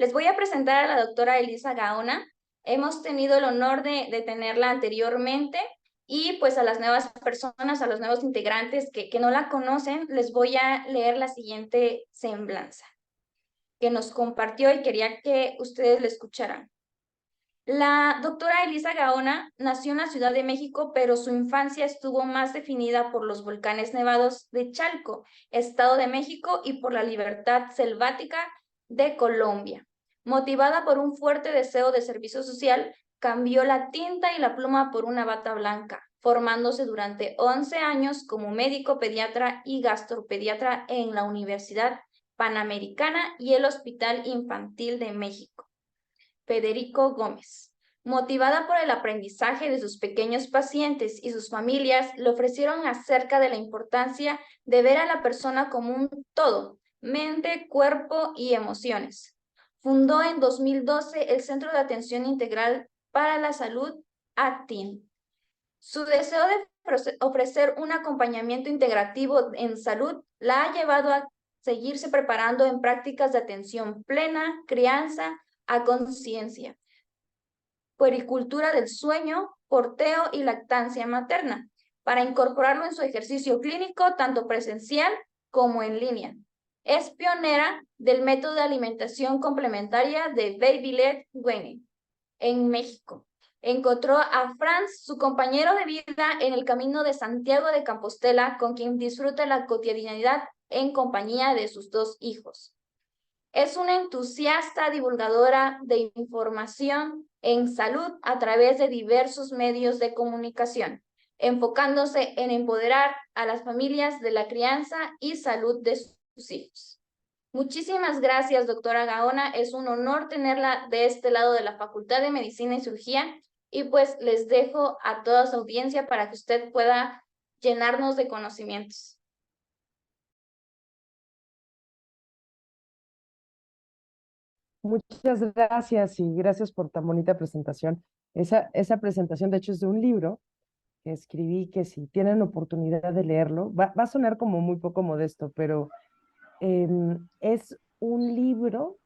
Les voy a presentar a la doctora Elisa Gaona. Hemos tenido el honor de tenerla anteriormente y pues a las nuevas personas, a los nuevos integrantes que no la conocen, les voy a leer la siguiente semblanza que nos compartió y quería que ustedes la escucharan. La doctora Elisa Gaona nació en la Ciudad de México, pero su infancia estuvo más definida por los volcanes nevados de Chalco, Estado de México, y por la libertad selvática de Colombia. Motivada por un fuerte deseo de servicio social, cambió la tinta y la pluma por una bata blanca, formándose durante 11 años como médico pediatra y gastropediatra en la Universidad Panamericana y el Hospital Infantil de México. Federico Gómez. Motivada por el aprendizaje de sus pequeños pacientes y sus familias, le ofrecieron acerca de la importancia de ver a la persona como un todo, mente, cuerpo y emociones. Fundó en 2012 el Centro de Atención Integral para la Salud, ATIN. Su deseo de ofrecer un acompañamiento integrativo en salud la ha llevado a seguirse preparando en prácticas de atención plena, crianza, a conciencia, puericultura del sueño, porteo y lactancia materna, para incorporarlo en su ejercicio clínico tanto presencial como en línea. Es pionera del método de alimentación complementaria de Baby-led Weaning en México. Encontró a Franz, su compañero de vida, en el camino de Santiago de Compostela, con quien disfruta la cotidianidad en compañía de sus 2 hijos. Es una entusiasta divulgadora de información en salud a través de diversos medios de comunicación, enfocándose en empoderar a las familias de la crianza y salud de sus hijos. Muchísimas gracias, doctora Gaona. Es un honor tenerla de este lado de la Facultad de Medicina y Cirugía y pues les dejo a toda su audiencia para que usted pueda llenarnos de conocimientos. Muchas gracias y gracias por tan bonita presentación. Esa presentación, de hecho, es de un libro que escribí que si tienen oportunidad de leerlo, va a sonar como muy poco modesto, pero es un libro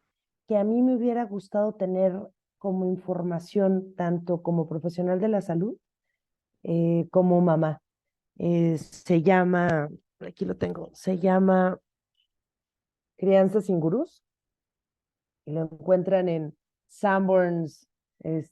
que a mí me hubiera gustado tener como información, tanto como profesional de la salud como mamá. Se llama, aquí lo tengo, se llama Crianza sin Gurús y lo encuentran en Sanborns,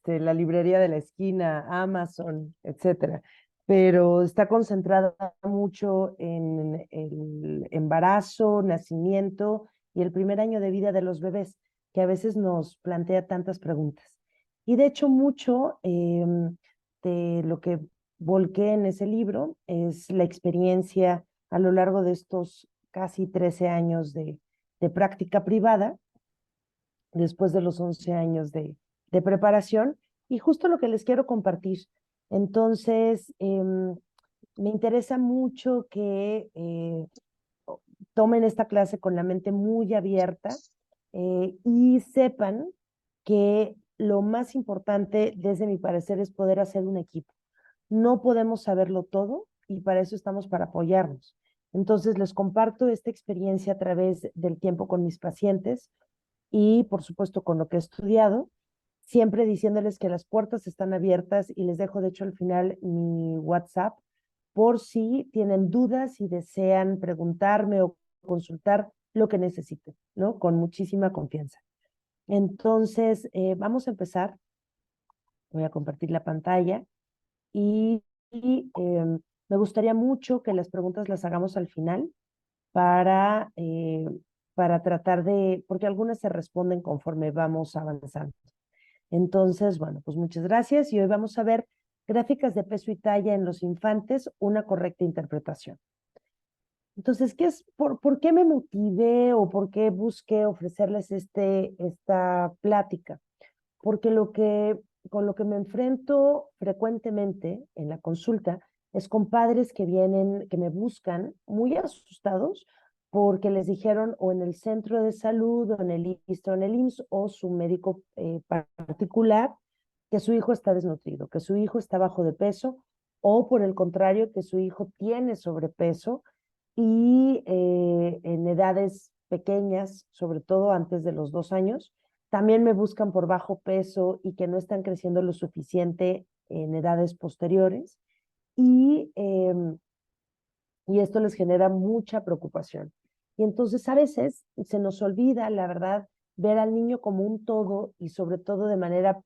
la librería de la esquina, Amazon, etcétera. Pero está concentrada mucho en el embarazo, nacimiento y el primer año de vida de los bebés, que a veces nos plantea tantas preguntas. Y de hecho, mucho de lo que volqué en ese libro es la experiencia a lo largo de estos casi 13 años de práctica privada después de los 11 años de preparación y justo lo que les quiero compartir. Entonces, me interesa mucho que tomen esta clase con la mente muy abierta y sepan que lo más importante, desde mi parecer, es poder hacer un equipo. No podemos saberlo todo y para eso estamos para apoyarnos. Entonces, les comparto esta experiencia a través del tiempo con mis pacientes y por supuesto con lo que he estudiado, siempre diciéndoles que las puertas están abiertas y les dejo de hecho al final mi WhatsApp por si tienen dudas y desean preguntarme o consultar lo que necesiten, ¿no? Con muchísima confianza. Entonces, vamos a empezar. Voy a compartir la pantalla y me gustaría mucho que las preguntas las hagamos al final para, para tratar de, porque algunas se responden conforme vamos avanzando. Entonces, bueno, pues muchas gracias y hoy vamos a ver gráficas de peso y talla en los infantes, una correcta interpretación. Entonces, por qué me motivé o por qué busqué ofrecerles esta plática? Porque con lo que me enfrento frecuentemente en la consulta es con padres que vienen, que me buscan muy asustados porque les dijeron o en el centro de salud o en el ISSSTE o en el IMSS o su médico particular que su hijo está desnutrido, que su hijo está bajo de peso o por el contrario que su hijo tiene sobrepeso y en edades pequeñas, sobre todo antes de los 2 años, También me buscan por bajo peso y que no están creciendo lo suficiente en edades posteriores. Y esto les genera mucha preocupación. Y entonces a veces se nos olvida, la verdad, ver al niño como un todo y sobre todo de manera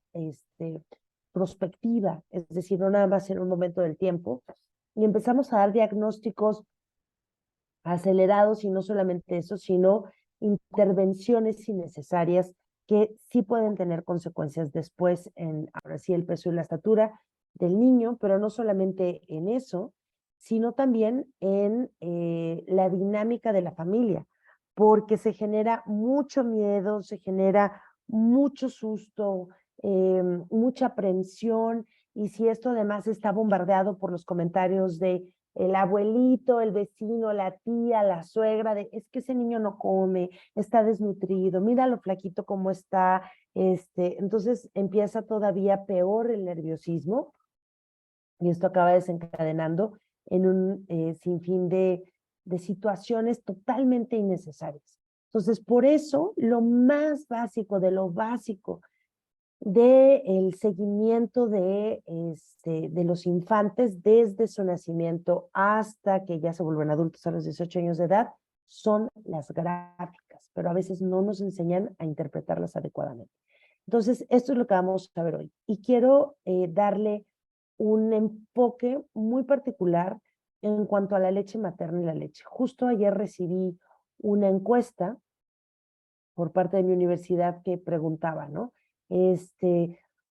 prospectiva, es decir, no nada más en un momento del tiempo. Y empezamos a dar diagnósticos acelerados y no solamente eso, sino intervenciones innecesarias que sí pueden tener consecuencias después en, ahora sí, el peso y la estatura del niño, pero no solamente en eso, sino también en la dinámica de la familia, porque se genera mucho miedo, se genera mucho susto, mucha aprensión, y si esto además está bombardeado por los comentarios de el abuelito, el vecino, la tía, la suegra, de es que ese niño no come, está desnutrido, mira lo flaquito como está, entonces empieza todavía peor el nerviosismo y esto acaba desencadenando en un sinfín de situaciones totalmente innecesarias. Entonces, por eso, lo más básico de lo básico del seguimiento de los infantes desde su nacimiento hasta que ya se vuelven adultos a los 18 años de edad son las gráficas, pero a veces no nos enseñan a interpretarlas adecuadamente. Entonces, esto es lo que vamos a ver hoy. Y quiero darle un enfoque muy particular en cuanto a la leche materna y la leche. Justo ayer recibí una encuesta por parte de mi universidad que preguntaba, ¿no?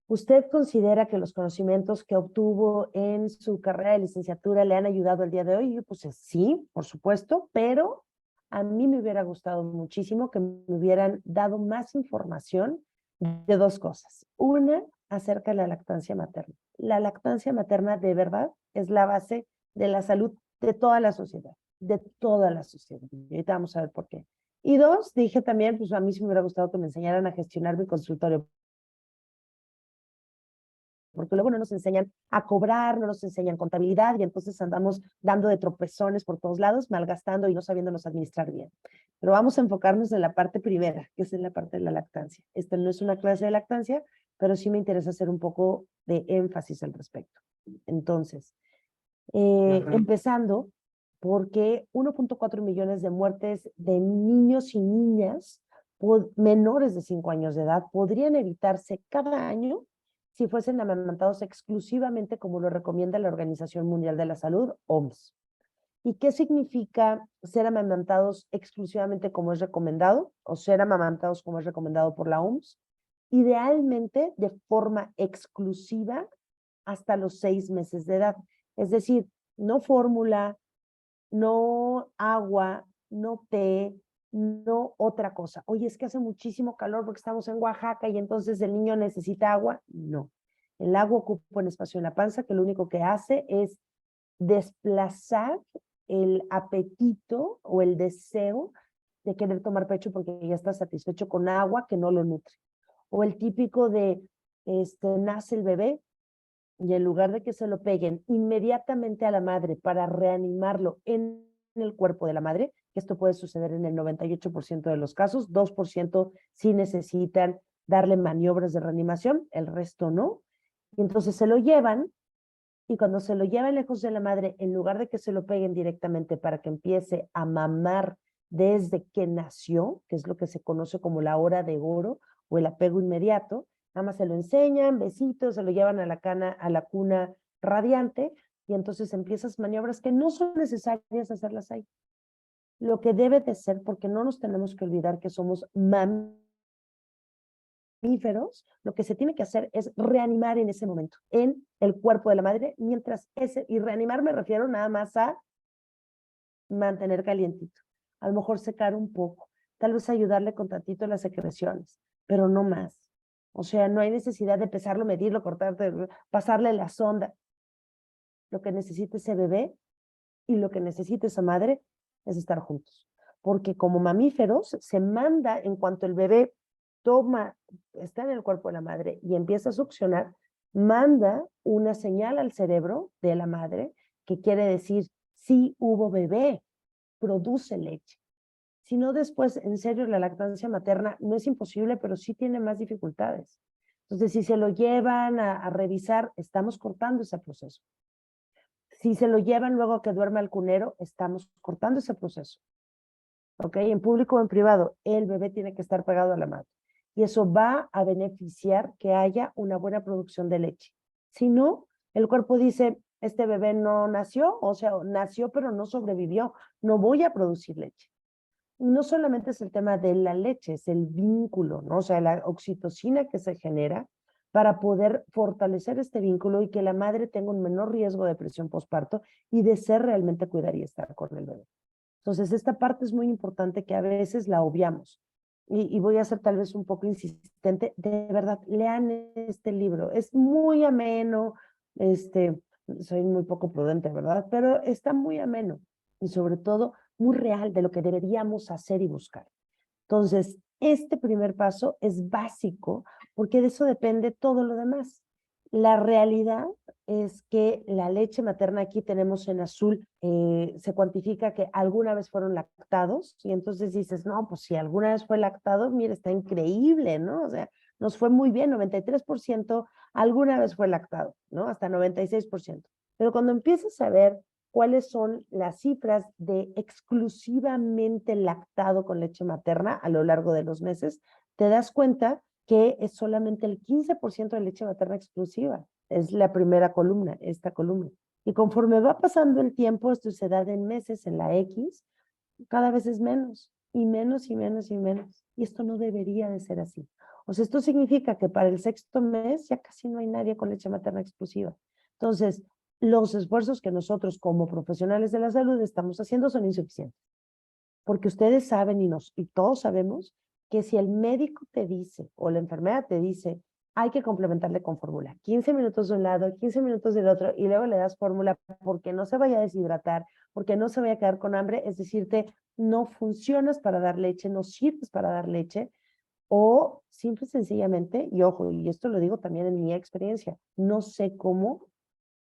¿Usted considera que los conocimientos que obtuvo en su carrera de licenciatura le han ayudado el día de hoy? Y yo pues sí, por supuesto, pero a mí me hubiera gustado muchísimo que me hubieran dado más información de dos cosas. Una, acerca de la lactancia materna. La lactancia materna de verdad es la base de la salud de toda la sociedad, de toda la sociedad. Y ahorita vamos a ver por qué. Y dos, dije también, pues a mí sí me hubiera gustado que me enseñaran a gestionar mi consultorio, porque luego no nos enseñan a cobrar, no nos enseñan contabilidad y entonces andamos dando de tropezones por todos lados, malgastando y no sabiéndonos administrar bien. Pero vamos a enfocarnos en la parte primera, que es en la parte de la lactancia. Esta no es una clase de lactancia, pero sí me interesa hacer un poco de énfasis al respecto. Entonces, empezando porque 1.4 millones de muertes de niños y niñas menores de 5 años de edad podrían evitarse cada año si fuesen amamantados exclusivamente como lo recomienda la Organización Mundial de la Salud, OMS. ¿Y qué significa ser amamantados exclusivamente como es recomendado o ser amamantados como es recomendado por la OMS? Idealmente de forma exclusiva hasta los 6 meses de edad. Es decir, no fórmula, no agua, no té, no otra cosa. Oye, es que hace muchísimo calor porque estamos en Oaxaca y entonces el niño necesita agua. No. El agua ocupa un espacio en la panza que lo único que hace es desplazar el apetito o el deseo de querer tomar pecho porque ya está satisfecho con agua que no lo nutre. O el típico de, nace el bebé y en lugar de que se lo peguen inmediatamente a la madre para reanimarlo en el cuerpo de la madre, que esto puede suceder en el 98% de los casos, 2% sí necesitan darle maniobras de reanimación, el resto no. Y entonces se lo llevan y cuando se lo llevan lejos de la madre, en lugar de que se lo peguen directamente para que empiece a mamar desde que nació, que es lo que se conoce como la hora de oro o el apego inmediato, nada más se lo enseñan, besitos, se lo llevan a la cuna radiante y entonces empiezas maniobras que no son necesarias hacerlas ahí. Lo que debe de ser, porque no nos tenemos que olvidar que somos mamíferos, lo que se tiene que hacer es reanimar en ese momento, en el cuerpo de la madre, mientras y reanimar me refiero nada más a mantener calientito, a lo mejor secar un poco, tal vez ayudarle con tantito las secreciones, pero no más. O sea, no hay necesidad de pesarlo, medirlo, cortarlo, pasarle la sonda. Lo que necesita ese bebé y lo que necesita esa madre es estar juntos. Porque como mamíferos se manda en cuanto el bebé está en el cuerpo de la madre y empieza a succionar, manda una señal al cerebro de la madre que quiere decir, sí hubo bebé, produce leche. sino después, en serio, la lactancia materna no es imposible, pero sí tiene más dificultades. Entonces, si se lo llevan a revisar, estamos cortando ese proceso. Si se lo llevan luego a que duerma el cunero, estamos cortando ese proceso. ¿Ok? En público o en privado, el bebé tiene que estar pegado a la madre. Y eso va a beneficiar que haya una buena producción de leche. Si no, el cuerpo dice, este bebé no nació, o sea, nació pero no sobrevivió, no voy a producir leche. Y no solamente es el tema de la leche, es el vínculo, ¿no? O sea, la oxitocina que se genera para poder fortalecer este vínculo y que la madre tenga un menor riesgo de depresión postparto y de ser realmente cuidar y estar con el bebé. Entonces, esta parte es muy importante que a veces la obviamos. Y voy a ser tal vez un poco insistente. De verdad, lean este libro. Es muy ameno. Soy muy poco prudente, ¿verdad? Pero está muy ameno. Y sobre todo, muy real de lo que deberíamos hacer y buscar. Entonces, este primer paso es básico porque de eso depende todo lo demás. La realidad es que la leche materna, aquí tenemos en azul, se cuantifica que alguna vez fueron lactados y entonces dices, no, pues si alguna vez fue lactado, mira, está increíble, ¿no? O sea, nos fue muy bien, 93% alguna vez fue lactado, ¿no? Hasta 96%. Pero cuando empiezas a ver cuáles son las cifras de exclusivamente lactado con leche materna a lo largo de los meses, te das cuenta que es solamente el 15% de leche materna exclusiva. Es la primera columna, esta columna. Y conforme va pasando el tiempo, esto se da en meses, en la X, cada vez es menos, y menos, y menos, y menos. Y esto no debería de ser así. O sea, esto significa que para el sexto mes ya casi no hay nadie con leche materna exclusiva. Entonces, los esfuerzos que nosotros como profesionales de la salud estamos haciendo son insuficientes. Porque ustedes saben y todos sabemos que si el médico te dice o la enfermera te dice, hay que complementarle con fórmula. 15 minutos de un lado, 15 minutos del otro, y luego le das fórmula porque no se vaya a deshidratar, porque no se vaya a quedar con hambre, es decirte, no funcionas para dar leche, no sirves para dar leche, o simple y sencillamente, y ojo, y esto lo digo también en mi experiencia, no sé cómo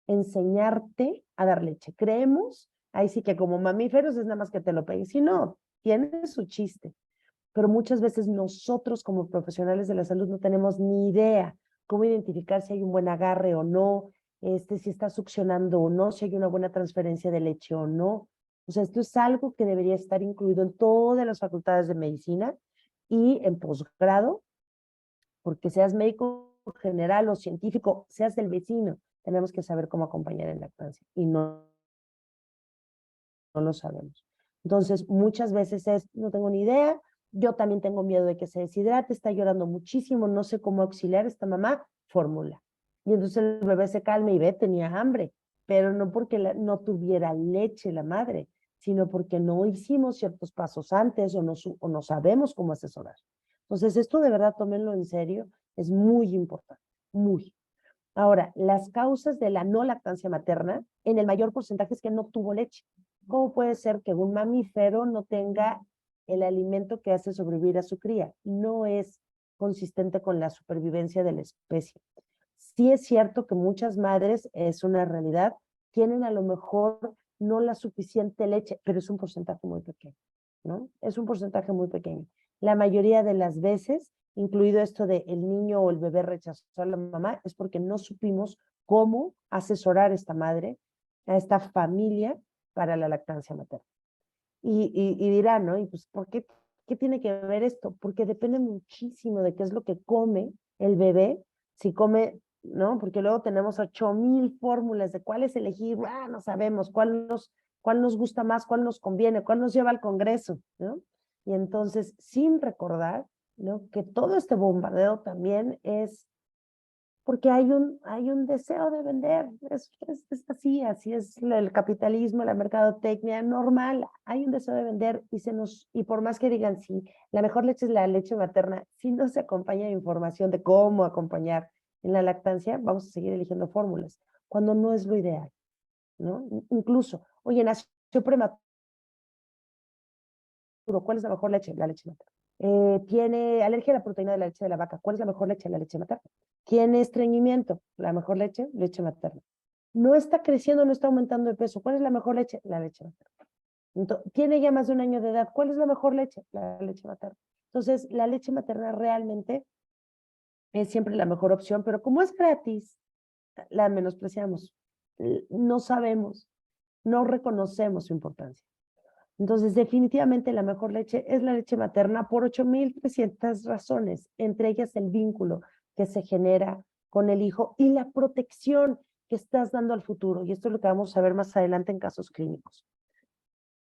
enseñarte a dar leche. Creemos, ahí sí que como mamíferos es nada más que te lo peguen. Si no, tiene su chiste. Pero muchas veces nosotros como profesionales de la salud no tenemos ni idea cómo identificar si hay un buen agarre o no, si está succionando o no, si hay una buena transferencia de leche o no. O sea, esto es algo que debería estar incluido en todas las facultades de medicina y en posgrado, porque seas médico general o científico, seas del vecino, tenemos que saber cómo acompañar en lactancia y no lo sabemos. Entonces, muchas veces es, no tengo ni idea, yo también tengo miedo de que se deshidrate, está llorando muchísimo, no sé cómo auxiliar a esta mamá, fórmula. Y entonces el bebé se calma y ve, tenía hambre, pero no porque no tuviera leche la madre, sino porque no hicimos ciertos pasos antes o no sabemos cómo asesorar. Entonces, esto de verdad tómenlo en serio, es muy importante, muy. Ahora, las causas de la no lactancia materna, en el mayor porcentaje es que no tuvo leche. ¿Cómo puede ser que un mamífero no tenga el alimento que hace sobrevivir a su cría? No es consistente con la supervivencia de la especie. Sí es cierto que muchas madres, es una realidad, tienen a lo mejor no la suficiente leche, pero es un porcentaje muy pequeño, ¿no? Es un porcentaje muy pequeño. La mayoría de las veces, incluido esto de el niño o el bebé rechazó a la mamá, es porque no supimos cómo asesorar a esta madre, a esta familia para la lactancia materna. Y dirán, ¿no? Y pues, ¿qué tiene que ver esto? Porque depende muchísimo de qué es lo que come el bebé, si come, ¿no? Porque luego tenemos 8000 fórmulas de cuáles elegir, no sabemos cuál nos gusta más, cuál nos conviene, cuál nos lleva al Congreso, ¿no? Y entonces, sin recordar, ¿no? Que todo este bombardeo también es porque hay un deseo de vender. Es así es el capitalismo, la mercadotecnia normal. Hay un deseo de vender y por más que digan, sí, la mejor leche es la leche materna, si no se acompaña de información de cómo acompañar en la lactancia, vamos a seguir eligiendo fórmulas, cuando no es lo ideal, ¿no? Incluso, oye, nació prematuro, ¿cuál es la mejor leche? La leche materna. Tiene alergia a la proteína de la leche de la vaca, ¿cuál es la mejor leche? La leche materna. Tiene estreñimiento, la mejor leche, leche materna. No está creciendo, no está aumentando de peso, ¿cuál es la mejor leche? La leche materna. Tiene ya más de un año de edad. ¿Cuál es la mejor leche? La leche materna. Entonces, la leche materna realmente es siempre la mejor opción, pero como es gratis, la menospreciamos. No sabemos, no reconocemos su importancia. Entonces, definitivamente la mejor leche es la leche materna por 8,300 razones, entre ellas el vínculo que se genera con el hijo y la protección que estás dando al futuro. Y esto es lo que vamos a ver más adelante en casos clínicos.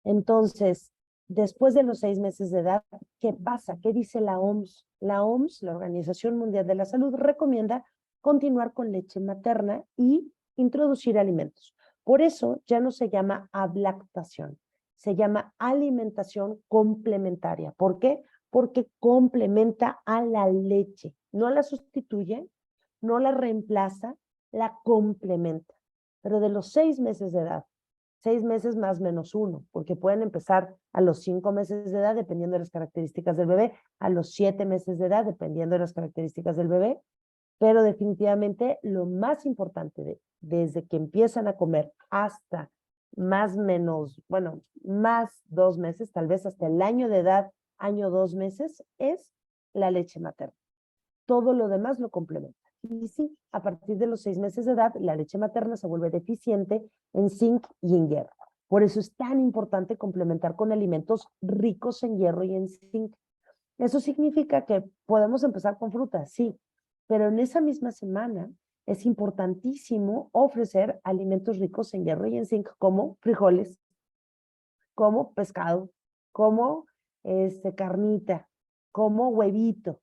Entonces, después de los 6 meses de edad, ¿qué pasa? ¿Qué dice la OMS? La OMS, la Organización Mundial de la Salud, recomienda continuar con leche materna y introducir alimentos. Por eso ya no se llama ablactación, se llama alimentación complementaria. ¿Por qué? Porque complementa a la leche, no la sustituye, no la reemplaza, la complementa. Pero de los 6 meses de edad 6 meses más menos uno, porque pueden empezar a los 5 meses de edad, dependiendo de las características del bebé, a los 7 meses de edad, dependiendo de las características del bebé, pero definitivamente lo más importante desde que empiezan a comer hasta más menos, bueno, más 2 meses, tal vez hasta el año de edad, año 2 meses, es la leche materna. Todo lo demás lo complementa. Y sí, a partir de los 6 meses de edad, la leche materna se vuelve deficiente en zinc y en hierro. Por eso es tan importante complementar con alimentos ricos en hierro y en zinc. Eso significa que podemos empezar con frutas, sí, pero en esa misma semana es importantísimo ofrecer alimentos ricos en hierro y en zinc, como frijoles, como pescado, como carnita, como huevito.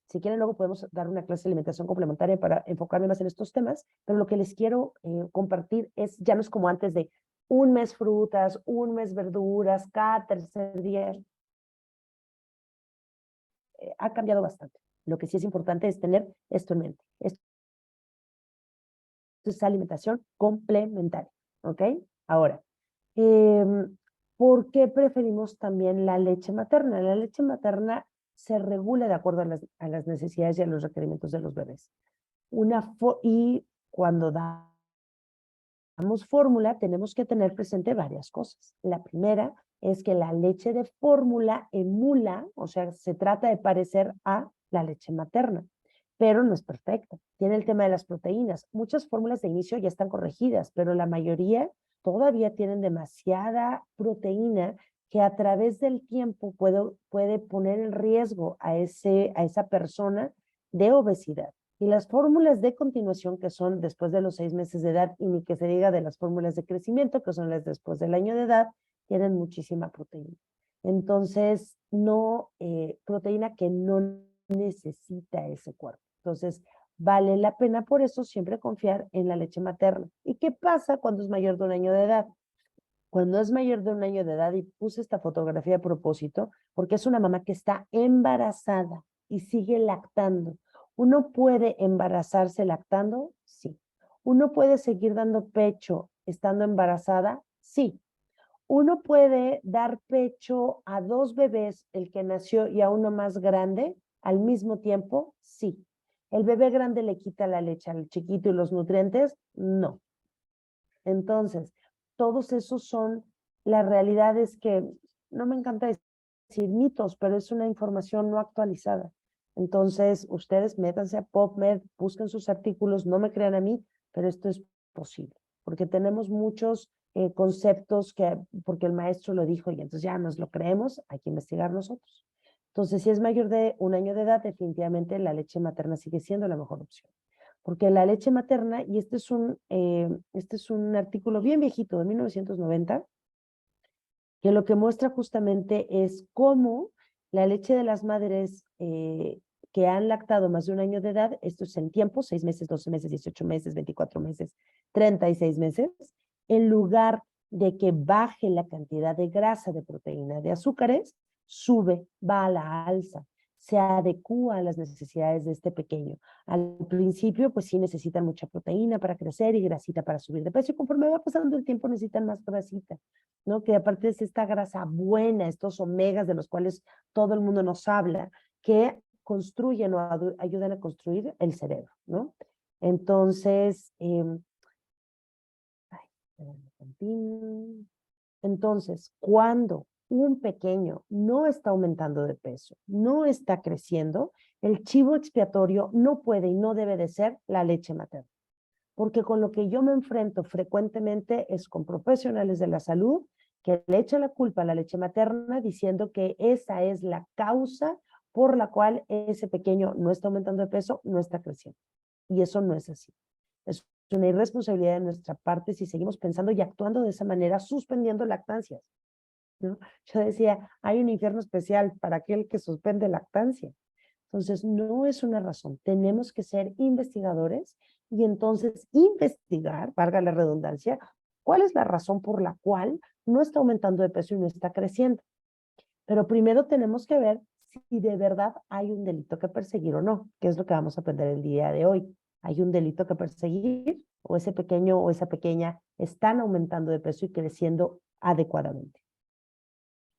Si quieren, luego podemos dar una clase de alimentación complementaria para enfocarme más en estos temas, pero lo que les quiero compartir es, ya no es como antes de un mes frutas, un mes verduras, cada tercer día. Ha cambiado bastante. Lo que sí es importante es tener esto en mente. Esto es alimentación complementaria, ¿ok? Ahora, ¿por qué preferimos también la leche materna? La leche materna se regula de acuerdo a las necesidades y a los requerimientos de los bebés. Y cuando damos fórmula, tenemos que tener presente varias cosas. La primera es que la leche de fórmula emula, o sea, se trata de parecer a la leche materna, pero no es perfecta. Tiene el tema de las proteínas. Muchas fórmulas de inicio ya están corregidas, pero la mayoría todavía tienen demasiada proteína que a través del tiempo puede poner en riesgo a esa persona de obesidad. Y las fórmulas de continuación, que son después de los 6 meses de edad, y ni que se diga de las fórmulas de crecimiento, que son las después del año de edad, tienen muchísima proteína. Entonces, proteína que no necesita ese cuerpo. Entonces, vale la pena por eso siempre confiar en la leche materna. ¿Y qué pasa cuando es mayor de un año de edad? Cuando es mayor de un año de edad, y puse esta fotografía a propósito, porque es una mamá que está embarazada y sigue lactando. ¿Uno puede embarazarse lactando? Sí. ¿Uno puede seguir dando pecho estando embarazada? Sí. ¿Uno puede dar pecho a dos bebés, el que nació y a uno más grande, al mismo tiempo? Sí. ¿El bebé grande le quita la leche al chiquito y los nutrientes? No. Entonces, todos esos son las realidades que no me encanta decir mitos, pero es una información no actualizada. Entonces, ustedes métanse a PubMed, busquen sus artículos, no me crean a mí, pero esto es posible, porque tenemos muchos conceptos porque el maestro lo dijo y entonces ya nos lo creemos, hay que investigar nosotros. Entonces, si es mayor de un año de edad, definitivamente la leche materna sigue siendo la mejor opción. Porque la leche materna, y este es un artículo bien viejito de 1990, que lo que muestra justamente es cómo la leche de las madres que han lactado más de un año de edad, esto es en tiempo, 6 meses, 12 meses, 18 meses, 24 meses, 36 meses, en lugar de que baje la cantidad de grasa, de proteína, de azúcares, sube, va a la alza, se adecúa a las necesidades de este pequeño. Al principio, pues sí necesitan mucha proteína para crecer y grasita para subir de peso, y conforme va pasando el tiempo necesitan más grasita, ¿no? Que aparte es esta grasa buena, estos omegas de los cuales todo el mundo nos habla, que construyen o ayudan a construir el cerebro, ¿no? Entonces, Tin. Entonces, cuando un pequeño no está aumentando de peso, no está creciendo, el chivo expiatorio no puede y no debe de ser la leche materna. Porque con lo que yo me enfrento frecuentemente es con profesionales de la salud que le echan la culpa a la leche materna diciendo que esa es la causa por la cual ese pequeño no está aumentando de peso, no está creciendo. Y eso no es así. Es una irresponsabilidad de nuestra parte si seguimos pensando y actuando de esa manera, suspendiendo lactancias, ¿no? Yo decía, hay un infierno especial para aquel que suspende lactancia. Entonces, no es una razón. Tenemos que ser investigadores y entonces investigar, valga la redundancia, cuál es la razón por la cual no está aumentando de peso y no está creciendo. Pero primero tenemos que ver si de verdad hay un delito que perseguir o no, que es lo que vamos a aprender el día de hoy. ¿Hay un delito que perseguir o ese pequeño o esa pequeña están aumentando de peso y creciendo adecuadamente?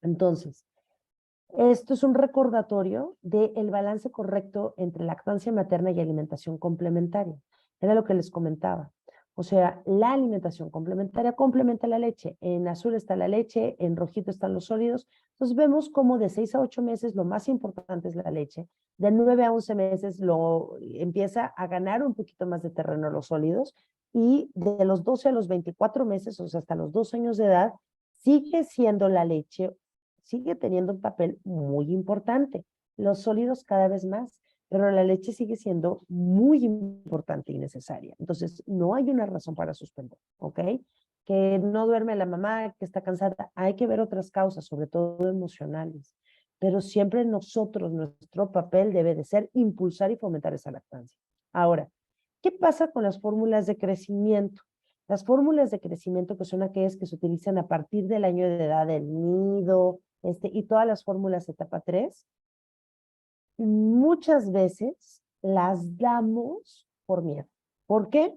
Entonces, esto es un recordatorio del balance correcto entre lactancia materna y alimentación complementaria. Era lo que les comentaba. O sea, la alimentación complementaria complementa la leche. En azul está la leche, en rojito están los sólidos. Entonces vemos cómo de 6 a 8 meses lo más importante es la leche. De 9 a 11 meses lo empieza a ganar un poquito más de terreno los sólidos. Y de los 12 a los 24 meses, o sea, hasta los 2 años de edad, sigue siendo la leche, sigue teniendo un papel muy importante. Los sólidos cada vez más, pero la leche sigue siendo muy importante y necesaria. Entonces, no hay una razón para suspender, ¿ok? Que no duerme la mamá, que está cansada. Hay que ver otras causas, sobre todo emocionales. Pero siempre nosotros, nuestro papel debe de ser impulsar y fomentar esa lactancia. Ahora, ¿qué pasa con las fórmulas de crecimiento? Las fórmulas de crecimiento, que son aquellas que se utilizan a partir del año de edad del nido, y todas las fórmulas de etapa 3, muchas veces las damos por miedo. ¿Por qué?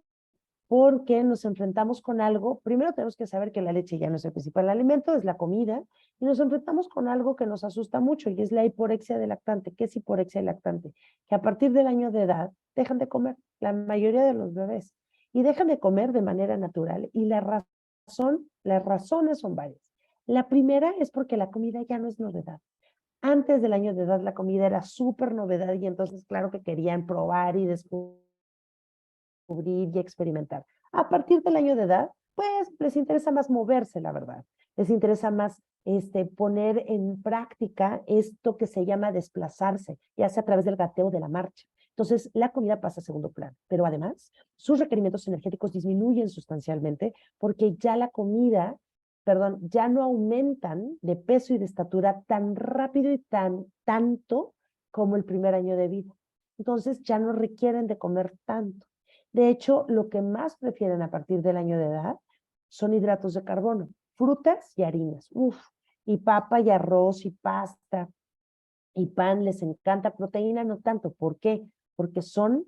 Porque nos enfrentamos con algo. Primero tenemos que saber que la leche ya no es el principal alimento, es la comida, y nos enfrentamos con algo que nos asusta mucho y es la hiporexia del lactante. ¿Qué es hiporexia del lactante? Que a partir del año de edad dejan de comer, la mayoría de los bebés, y dejan de comer de manera natural. Y las razones son varias. La primera es porque la comida ya no es novedad. Antes del año de edad la comida era súper novedad y entonces claro que querían probar y descubrir y experimentar. A partir del año de edad, pues les interesa más moverse, la verdad. Les interesa más poner en práctica esto que se llama desplazarse, ya sea a través del gateo de la marcha. Entonces, la comida pasa a segundo plano, pero además sus requerimientos energéticos disminuyen sustancialmente porque ya la comida, perdón, ya no aumentan de peso y de estatura tan rápido y tanto como el primer año de vida. Entonces, ya no requieren de comer tanto. De hecho, lo que más prefieren a partir del año de edad son hidratos de carbono, frutas y harinas. Uf, y papa y arroz y pasta y pan, les encanta. Proteína no tanto. ¿Por qué? Porque son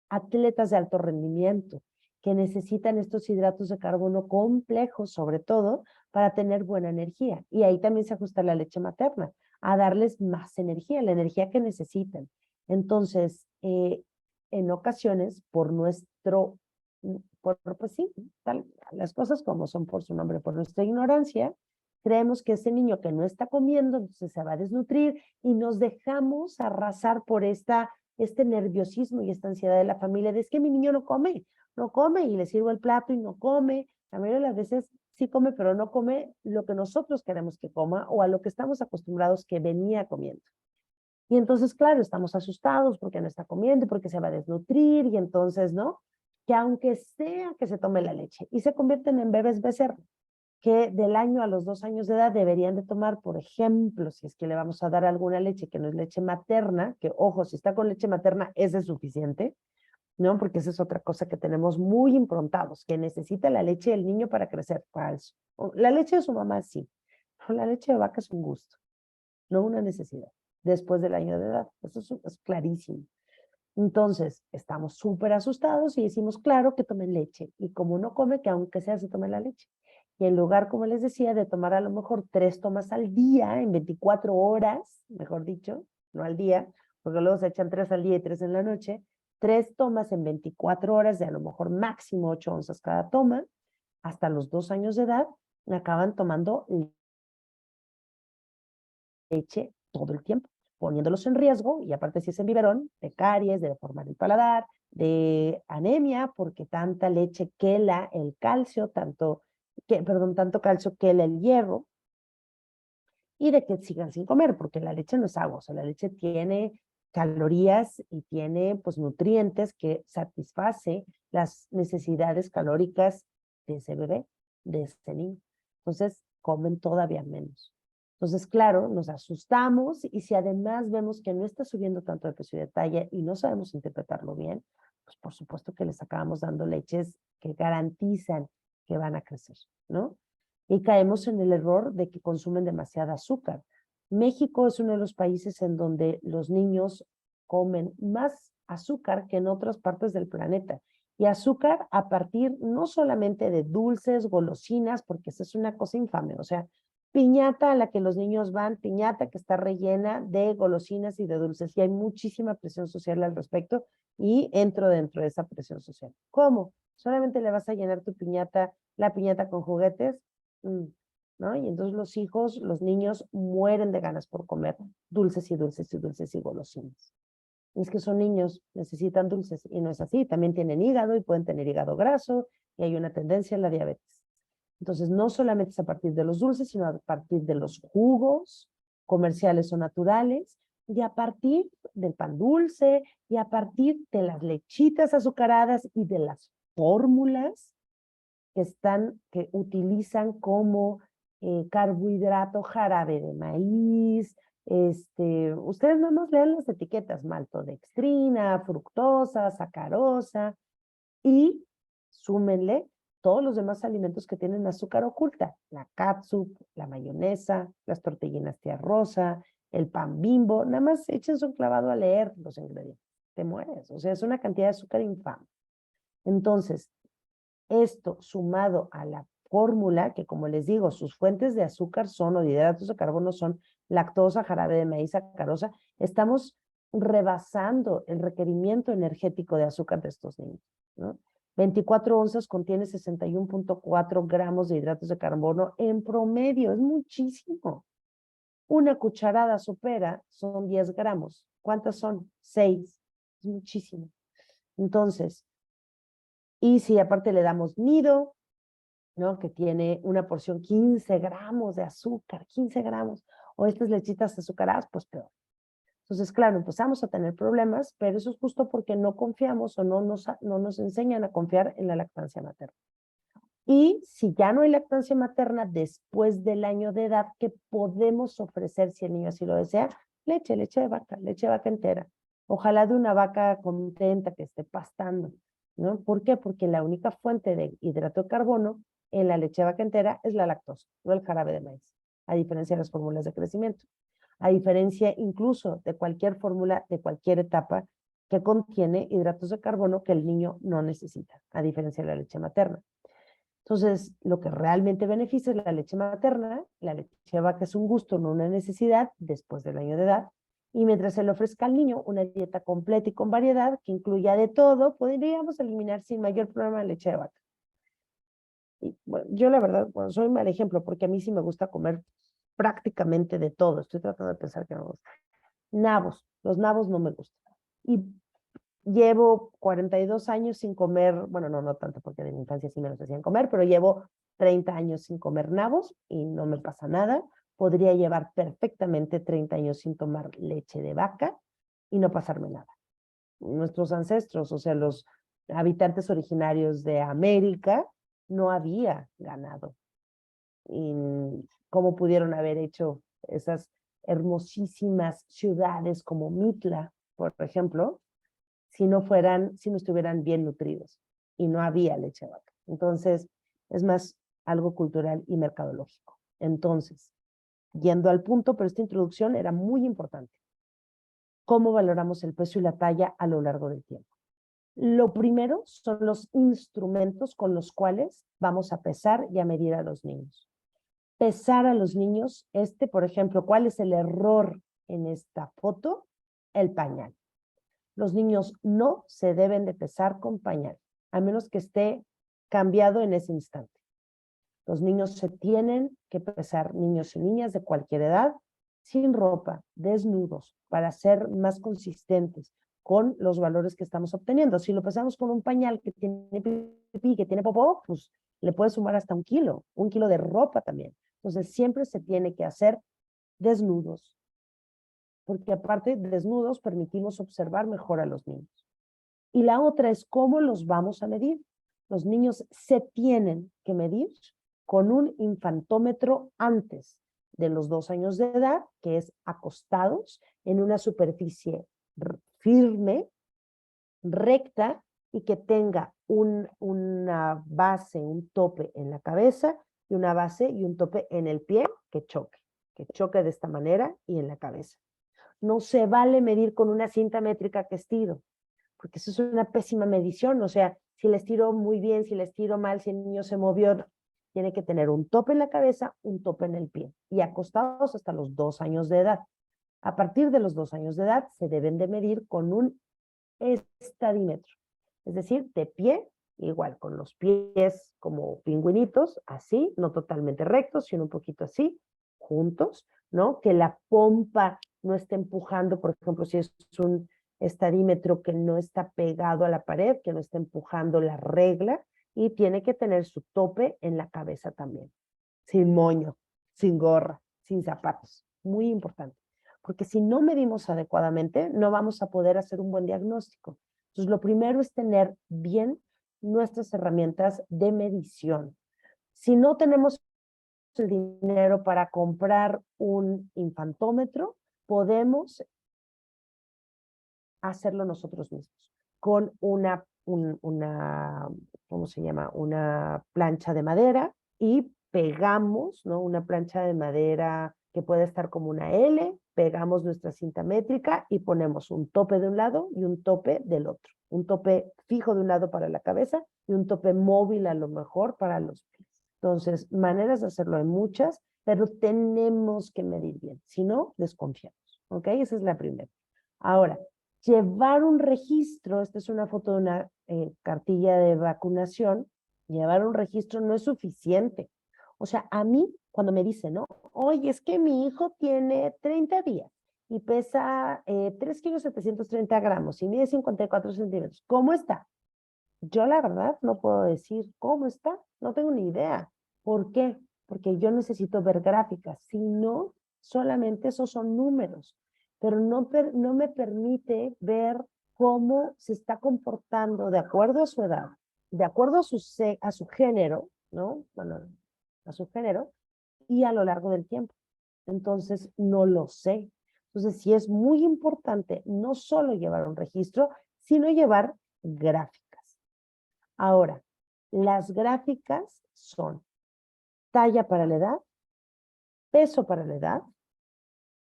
atletas de alto rendimiento que necesitan estos hidratos de carbono complejos, sobre todo, para tener buena energía. Y ahí también se ajusta la leche materna, a darles más energía, la energía que necesitan. Entonces, en ocasiones, pues sí, las cosas como son por su nombre, por nuestra ignorancia, creemos que ese niño que no está comiendo, entonces se va a desnutrir y nos dejamos arrasar por este nerviosismo y esta ansiedad de la familia de es que mi niño no come y le sirvo el plato y no come. La mayoría de las veces sí come, pero no come lo que nosotros queremos que coma o a lo que estamos acostumbrados que venía comiendo. Y entonces, claro, estamos asustados porque no está comiendo, porque se va a desnutrir y entonces, ¿no? Que aunque sea que se tome la leche y se convierten en bebés becerro, que del año a los 2 años de edad deberían de tomar, por ejemplo, si es que le vamos a dar alguna leche que no es leche materna, que ojo, si está con leche materna, ese es suficiente, ¿no? Porque esa es otra cosa que tenemos muy improntados, que necesita la leche del niño para crecer. Falso. La leche de su mamá sí, pero la leche de vaca es un gusto, no una necesidad, después del año de edad. Eso es clarísimo. Entonces, estamos súper asustados y decimos, claro, que tomen leche. Y como no come, que aunque sea se tome la leche. Y en lugar, como les decía, de tomar a lo mejor 3 tomas al día, en 24 horas, mejor dicho, no al día, porque luego se echan 3 al día y 3 en la noche, 3 tomas en 24 horas de a lo mejor máximo 8 onzas cada toma, hasta los 2 años de edad, acaban tomando leche todo el tiempo, poniéndolos en riesgo, y aparte si es en biberón, de caries, de deformar el paladar, de anemia, porque tanta leche quela el calcio, tanto calcio quela el hierro, y de que sigan sin comer, porque la leche no es agua, o sea, la leche tiene calorías y tiene pues nutrientes que satisface las necesidades calóricas de ese bebé, de ese niño. Entonces, comen todavía menos. Entonces, claro, nos asustamos, y si además vemos que no está subiendo tanto de peso y de talla y no sabemos interpretarlo bien, pues por supuesto que les acabamos dando leches que garantizan que van a crecer, ¿no? Y caemos en el error de que consumen demasiada azúcar. México es uno de los países en donde los niños comen más azúcar que en otras partes del planeta. Y azúcar a partir no solamente de dulces, golosinas, porque esa es una cosa infame, o sea, piñata a la que los niños van, piñata que está rellena de golosinas y de dulces, y hay muchísima presión social al respecto, y entro dentro de esa presión social. ¿Cómo? ¿Solamente le vas a llenar tu piñata, la piñata con juguetes? ¿No? Y entonces los hijos, los niños mueren de ganas por comer dulces y dulces y dulces y golosinas. Y es que son niños, necesitan dulces, y no es así. También tienen hígado y pueden tener hígado graso, y hay una tendencia a la diabetes. Entonces, no solamente es a partir de los dulces, sino a partir de los jugos comerciales o naturales, y a partir del pan dulce, y a partir de las lechitas azucaradas y de las fórmulas que utilizan como carbohidrato, jarabe de maíz. Ustedes nada más lean las etiquetas: maltodextrina, fructosa, sacarosa, y súmenle todos los demás alimentos que tienen azúcar oculta: la catsup, la mayonesa, las tortillinas tía Rosa, el pan Bimbo. Nada más échense un clavado a leer los ingredientes, te mueres. O sea, es una cantidad de azúcar infame. Entonces, esto sumado a la fórmula, que como les digo, sus fuentes de azúcar son, o de hidratos de carbono son, lactosa, jarabe de maíz, sacarosa, estamos rebasando el requerimiento energético de azúcar de estos niños, ¿no? 24 onzas contiene 61.4 gramos de hidratos de carbono en promedio, es muchísimo. Una cucharada sopera son 10 gramos. ¿Cuántas son? 6. Es muchísimo. Entonces, y si aparte le damos nido, ¿no? Que tiene una porción 15 gramos de azúcar, 15 gramos, o estas lechitas azucaradas, pues peor. Entonces, claro, empezamos a tener problemas, pero eso es justo porque no confiamos, o no nos enseñan a confiar en la lactancia materna. Y si ya no hay lactancia materna después del año de edad, ¿qué podemos ofrecer si el niño así lo desea? Leche de vaca entera. Ojalá de una vaca contenta que esté pastando, ¿no? ¿Por qué? Porque la única fuente de hidrato de carbono en la leche de vaca entera es la lactosa, no el jarabe de maíz, a diferencia de las fórmulas de crecimiento. A diferencia incluso de cualquier fórmula de cualquier etapa que contiene hidratos de carbono que el niño no necesita, a diferencia de la leche materna. Entonces, lo que realmente beneficia es la leche materna. La leche de vaca es un gusto, no una necesidad, después del año de edad. Y mientras se le ofrezca al niño una dieta completa y con variedad, que incluya de todo, podríamos eliminar sin mayor problema la leche de vaca. Y, bueno, yo la verdad, bueno, soy un mal ejemplo, porque a mí sí me gusta comer prácticamente de todo. Estoy tratando de pensar que no me gusta. Nabos, los nabos no me gustan. Y llevo 42 años sin comer, bueno, no tanto, porque de mi infancia sí me los hacían comer, pero llevo 30 años sin comer nabos y no me pasa nada. Podría llevar perfectamente 30 años sin tomar leche de vaca y no pasarme nada. Nuestros ancestros, o sea, los habitantes originarios de América, no había ganado. Y cómo pudieron haber hecho esas hermosísimas ciudades como Mitla, por ejemplo, si no estuvieran bien nutridos, y no había leche de vaca. Entonces, es más algo cultural y mercadológico. Entonces, yendo al punto, pero esta introducción era muy importante. ¿Cómo valoramos el peso y la talla a lo largo del tiempo? Lo primero son los instrumentos con los cuales vamos a pesar y a medir a los niños. Pesar a los niños, por ejemplo, ¿cuál es el error en esta foto? El pañal. Los niños no se deben de pesar con pañal, a menos que esté cambiado en ese instante. Los niños se tienen que pesar, niños y niñas de cualquier edad, sin ropa, desnudos, para ser más consistentes con los valores que estamos obteniendo. Si lo pesamos con un pañal que tiene pipí, que tiene popó, pues le puede sumar hasta un kilo de ropa también. Entonces siempre se tiene que hacer desnudos, porque aparte desnudos permitimos observar mejor a los niños. Y la otra es cómo los vamos a medir. Los niños se tienen que medir con un infantómetro antes de los 2 años de edad, que es acostados en una superficie firme, recta, y que tenga una base, un tope en la cabeza, y una base y un tope en el pie que choque de esta manera y en la cabeza. No se vale medir con una cinta métrica que estiro, porque eso es una pésima medición. O sea, si le estiro muy bien, si le estiro mal, si el niño se movió, tiene que tener un tope en la cabeza, un tope en el pie, y acostados hasta los 2 años de edad. A partir de los 2 años de edad se deben de medir con un estadímetro, es decir, de pie, igual, con los pies como pingüinitos, así, no totalmente rectos, sino un poquito así, juntos, ¿no? Que la pompa no esté empujando, por ejemplo, si es un estadímetro que no está pegado a la pared, que no está empujando la regla, y tiene que tener su tope en la cabeza también, sin moño, sin gorra, sin zapatos. Muy importante, porque si no medimos adecuadamente, no vamos a poder hacer un buen diagnóstico. Entonces, lo primero es tener bien nuestras herramientas de medición. Si no tenemos el dinero para comprar un infantómetro, podemos hacerlo nosotros mismos con ¿cómo se llama? Una plancha de madera, y pegamos, ¿no? Una plancha de madera que puede estar como una L, pegamos nuestra cinta métrica y ponemos un tope de un lado y un tope del otro. Un tope fijo de un lado para la cabeza y un tope móvil a lo mejor para los pies. Entonces, maneras de hacerlo hay muchas, pero tenemos que medir bien, si no, desconfiamos. ¿Ok? Esa es la primera. Ahora, llevar un registro, esta es una foto de una cartilla de vacunación, llevar un registro no es suficiente. O sea, a mí, cuando me dicen, ¿no? Oye, es que mi hijo tiene 30 días y pesa 3 kilos 730 gramos y mide 54 centímetros. ¿Cómo está? Yo la verdad no puedo decir cómo está, no tengo ni idea. ¿Por qué? Porque yo necesito ver gráficas, si no, solamente esos son números, pero no me permite ver cómo se está comportando de acuerdo a su edad, de acuerdo a su género, ¿no? Bueno, a su género, y a lo largo del tiempo. Entonces, no lo sé. Entonces, sí es muy importante no solo llevar un registro, sino llevar gráficas. Ahora, las gráficas son talla para la edad, peso para la edad,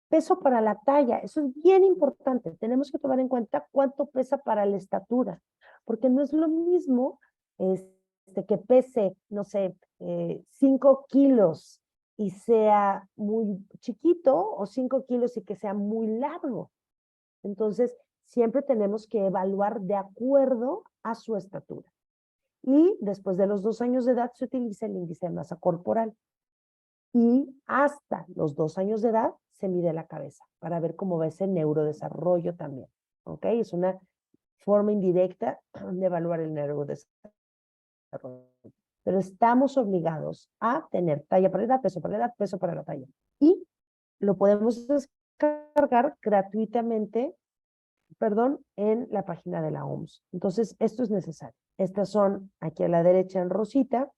peso para la talla. Eso es bien importante. Tenemos que tomar en cuenta cuánto pesa para la estatura, porque no es lo mismo que pese, no sé, 5 kilos y sea muy chiquito, o 5 kilos y que sea muy largo. Entonces, siempre tenemos que evaluar de acuerdo a su estatura. Y después de los 2 años de edad se utiliza el índice de masa corporal. Y hasta los 2 años de edad se mide la cabeza para ver cómo va ese neurodesarrollo también. ¿Ok? Es una forma indirecta de evaluar el neurodesarrollo. Pero estamos obligados a tener talla para la edad, peso para la edad, peso para la talla. Y lo podemos descargar gratuitamente, en la página de la OMS. Entonces, esto es necesario. Estas son, aquí a la derecha en rosita,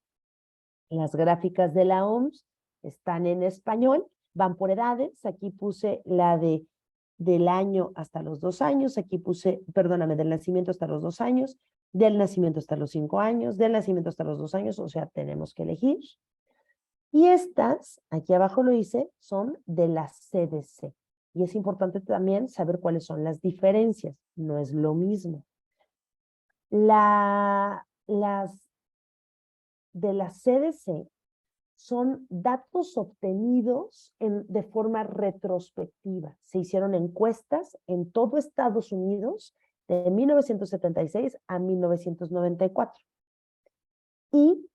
las gráficas de la OMS, están en español, van por edades. Aquí puse la del año hasta los 2 años, aquí puse, perdóname, del nacimiento hasta los 2 años, del nacimiento hasta los 5 años, del nacimiento hasta los 2 años, o sea, tenemos que elegir. Y estas, aquí abajo lo hice, son de la CDC. Y es importante también saber cuáles son las diferencias. No es lo mismo. Las de la CDC son datos obtenidos de forma retrospectiva. Se hicieron encuestas en todo Estados Unidos de 1976 a 1994. Y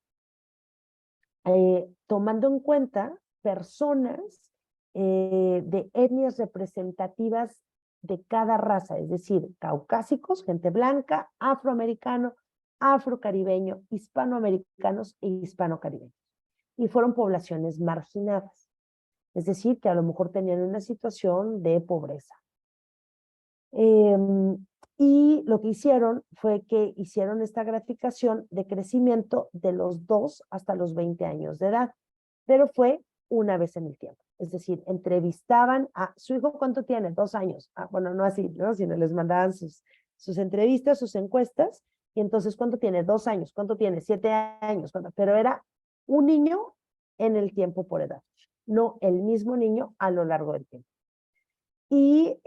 tomando en cuenta personas de etnias representativas de cada raza, es decir, caucásicos, gente blanca, afroamericano, afrocaribeño, hispanoamericanos e hispano-caribeños. Y fueron poblaciones marginadas, es decir, que a lo mejor tenían una situación de pobreza. Y lo que hicieron fue que hicieron esta graficación de crecimiento de los 2 hasta los 20 años de edad, pero fue una vez en el tiempo. Es decir, entrevistaban a su hijo, ¿cuánto tiene? 2 años. Bueno, no así, ¿no? Sino les mandaban sus entrevistas, sus encuestas, y entonces, ¿cuánto tiene? 2 años, ¿cuánto tiene? 7 años, ¿cuánto? Pero era un niño en el tiempo por edad, no el mismo niño a lo largo del tiempo. Y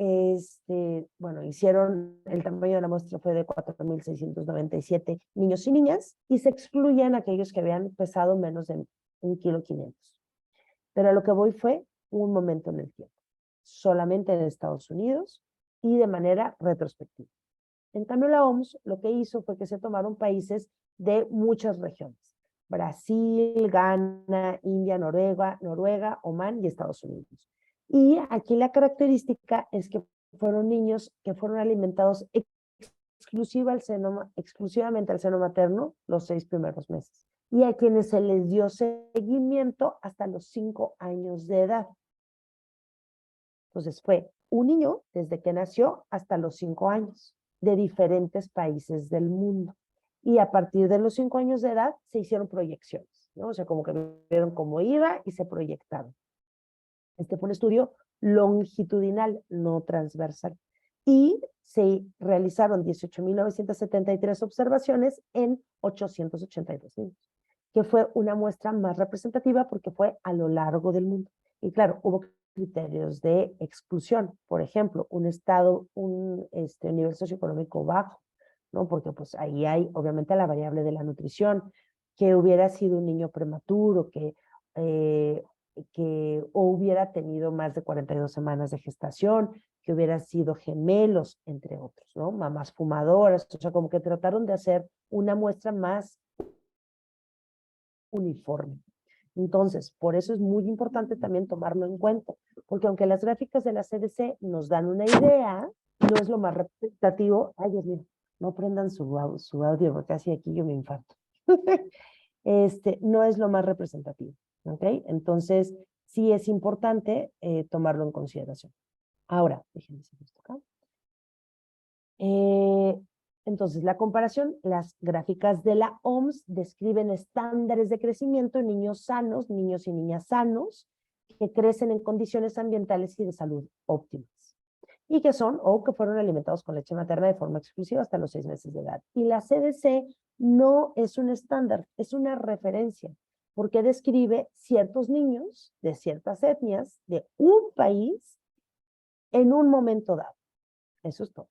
bueno, hicieron, el tamaño de la muestra fue de 4.697 niños y niñas, y se excluían aquellos que habían pesado menos de 1,5 kilos. Pero a lo que voy fue un momento en el tiempo, solamente en Estados Unidos y de manera retrospectiva. En cambio, la OMS lo que hizo fue que se tomaron países de muchas regiones: Brasil, Ghana, India, Noruega, Omán y Estados Unidos. Y aquí la característica es que fueron niños que fueron alimentados exclusivamente al seno materno los 6 primeros meses, y a quienes se les dio seguimiento hasta los 5 años de edad. Entonces fue un niño desde que nació hasta los 5 años, de diferentes países del mundo. Y a partir de los 5 años de edad se hicieron proyecciones, ¿no? O sea, como que vieron cómo iba y se proyectaron. Este fue un estudio longitudinal, no transversal. Y se realizaron 18.973 observaciones en 882 niños, que fue una muestra más representativa porque fue a lo largo del mundo. Y claro, hubo criterios de exclusión. Por ejemplo, un nivel socioeconómico bajo, ¿no? Porque pues ahí hay obviamente la variable de la nutrición, que hubiera sido un niño prematuro, o hubiera tenido más de 42 semanas de gestación, que hubiera sido gemelos, entre otros, ¿no? Mamás fumadoras, o sea, como que trataron de hacer una muestra más uniforme. Entonces, por eso es muy importante también tomarlo en cuenta, porque aunque las gráficas de la CDC nos dan una idea, no es lo más representativo. Ay, Dios mío, no prendan su audio, porque así aquí yo me infarto. No es lo más representativo, ¿ok? Entonces, sí es importante tomarlo en consideración. Ahora, déjenme hacer esto acá. Entonces, la comparación, las gráficas de la OMS describen estándares de crecimiento en niños sanos, niños y niñas sanos, que crecen en condiciones ambientales y de salud óptimas, y que son o que fueron alimentados con leche materna de forma exclusiva hasta los 6 meses de edad. Y la CDC no es un estándar, es una referencia, porque describe ciertos niños de ciertas etnias de un país en un momento dado. Eso es todo.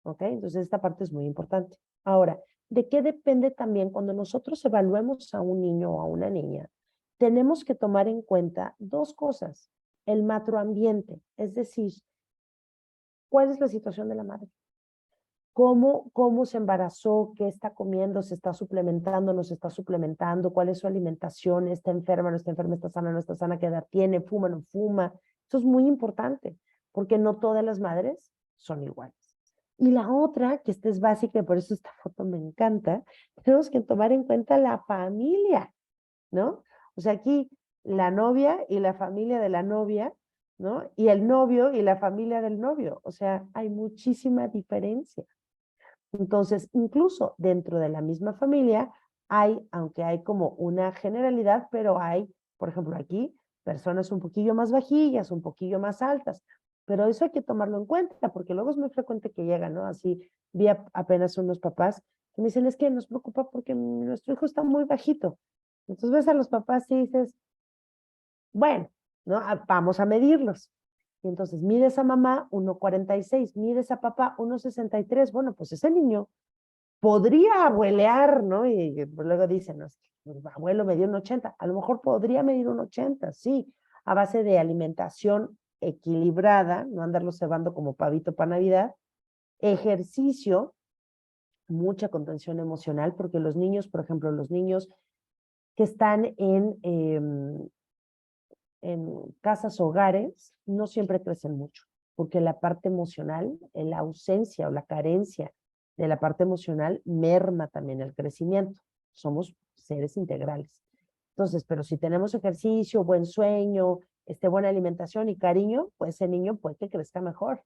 ¿Ok? Entonces esta parte es muy importante. Ahora, ¿de qué depende también cuando nosotros evaluemos a un niño o a una niña? Tenemos que tomar en cuenta 2 cosas. El macroambiente, es decir, ¿cuál es la situación de la madre? ¿Cómo se embarazó? ¿Qué está comiendo? ¿Se está suplementando? ¿No se está suplementando? ¿Cuál es su alimentación? ¿Está enferma? ¿No está enferma? ¿Está sana? ¿No está sana? ¿Qué edad tiene? ¿Fuma? ¿No fuma? Eso es muy importante, porque no todas las madres son iguales. Y la otra, que esta es básica y por eso esta foto me encanta, tenemos que tomar en cuenta la familia, ¿no? O sea, aquí la novia y la familia de la novia, ¿no? Y el novio y la familia del novio. O sea, hay muchísima diferencia. Entonces, incluso dentro de la misma familia aunque hay como una generalidad, pero hay, por ejemplo, aquí, personas un poquillo más bajillas, un poquillo más altas, pero eso hay que tomarlo en cuenta, porque luego es muy frecuente que llegan, ¿no? Así, vi apenas unos papás que me dicen, es que nos preocupa porque nuestro hijo está muy bajito. Entonces ves a los papás y dices, bueno, ¿no? Vamos a medirlos. Y entonces mides a mamá 1,46, mides a papá 1,63. Bueno, pues ese niño podría abuelear, ¿no? Y luego dicen, no, el abuelo me dio un 80. A lo mejor podría medir un 80, sí, a base de alimentación equilibrada, no andarlo cebando como pavito para Navidad, ejercicio, mucha contención emocional, porque los niños, por ejemplo, los niños que están en casas hogares, no siempre crecen mucho, porque la parte emocional, la ausencia o la carencia de la parte emocional merma también el crecimiento. Somos seres integrales. Entonces, pero si tenemos ejercicio, buen sueño, buena alimentación y cariño, pues ese niño puede que crezca mejor.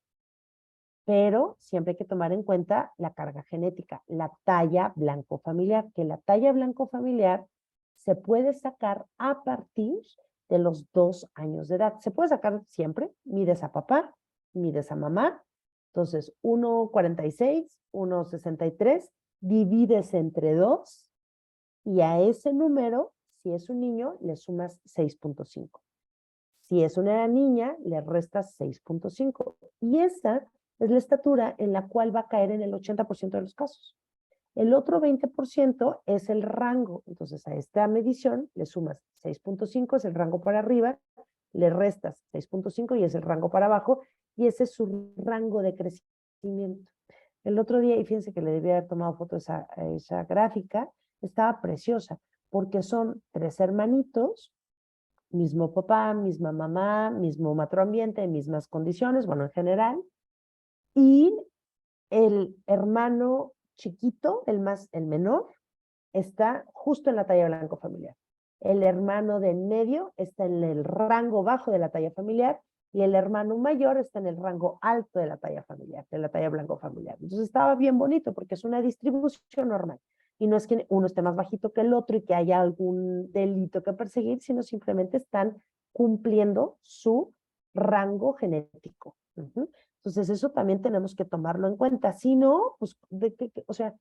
Pero siempre hay que tomar en cuenta la carga genética, la talla blanco familiar, que la talla blanco familiar se puede sacar a partir de los 2 años de edad. Se puede sacar siempre, mides a papá, mides a mamá. Entonces, 1,46, 1,63, divides entre 2 y a ese número, si es un niño, le sumas 6.5. Si es una niña, le restas 6.5. Y esa es la estatura en la cual va a caer en el 80% de los casos. El otro 20% es el rango. Entonces, a esta medición le sumas 6.5, es el rango para arriba, le restas 6.5 y es el rango para abajo, y ese es su rango de crecimiento. El otro día, y fíjense que le debía haber tomado foto a esa gráfica, estaba preciosa, porque son 3 hermanitos, mismo papá, misma mamá, mismo macroambiente, mismas condiciones, bueno, en general, y el hermano chiquito, el menor, está justo en la talla blanco familiar. El hermano de en medio está en el rango bajo de la talla familiar y el hermano mayor está en el rango alto de la talla familiar, de la talla blanco familiar. Entonces estaba bien bonito porque es una distribución normal. Y no es que uno esté más bajito que el otro y que haya algún delito que perseguir, sino simplemente están cumpliendo su rango genético. Entonces eso también tenemos que tomarlo en cuenta. Si no, pues, o sea,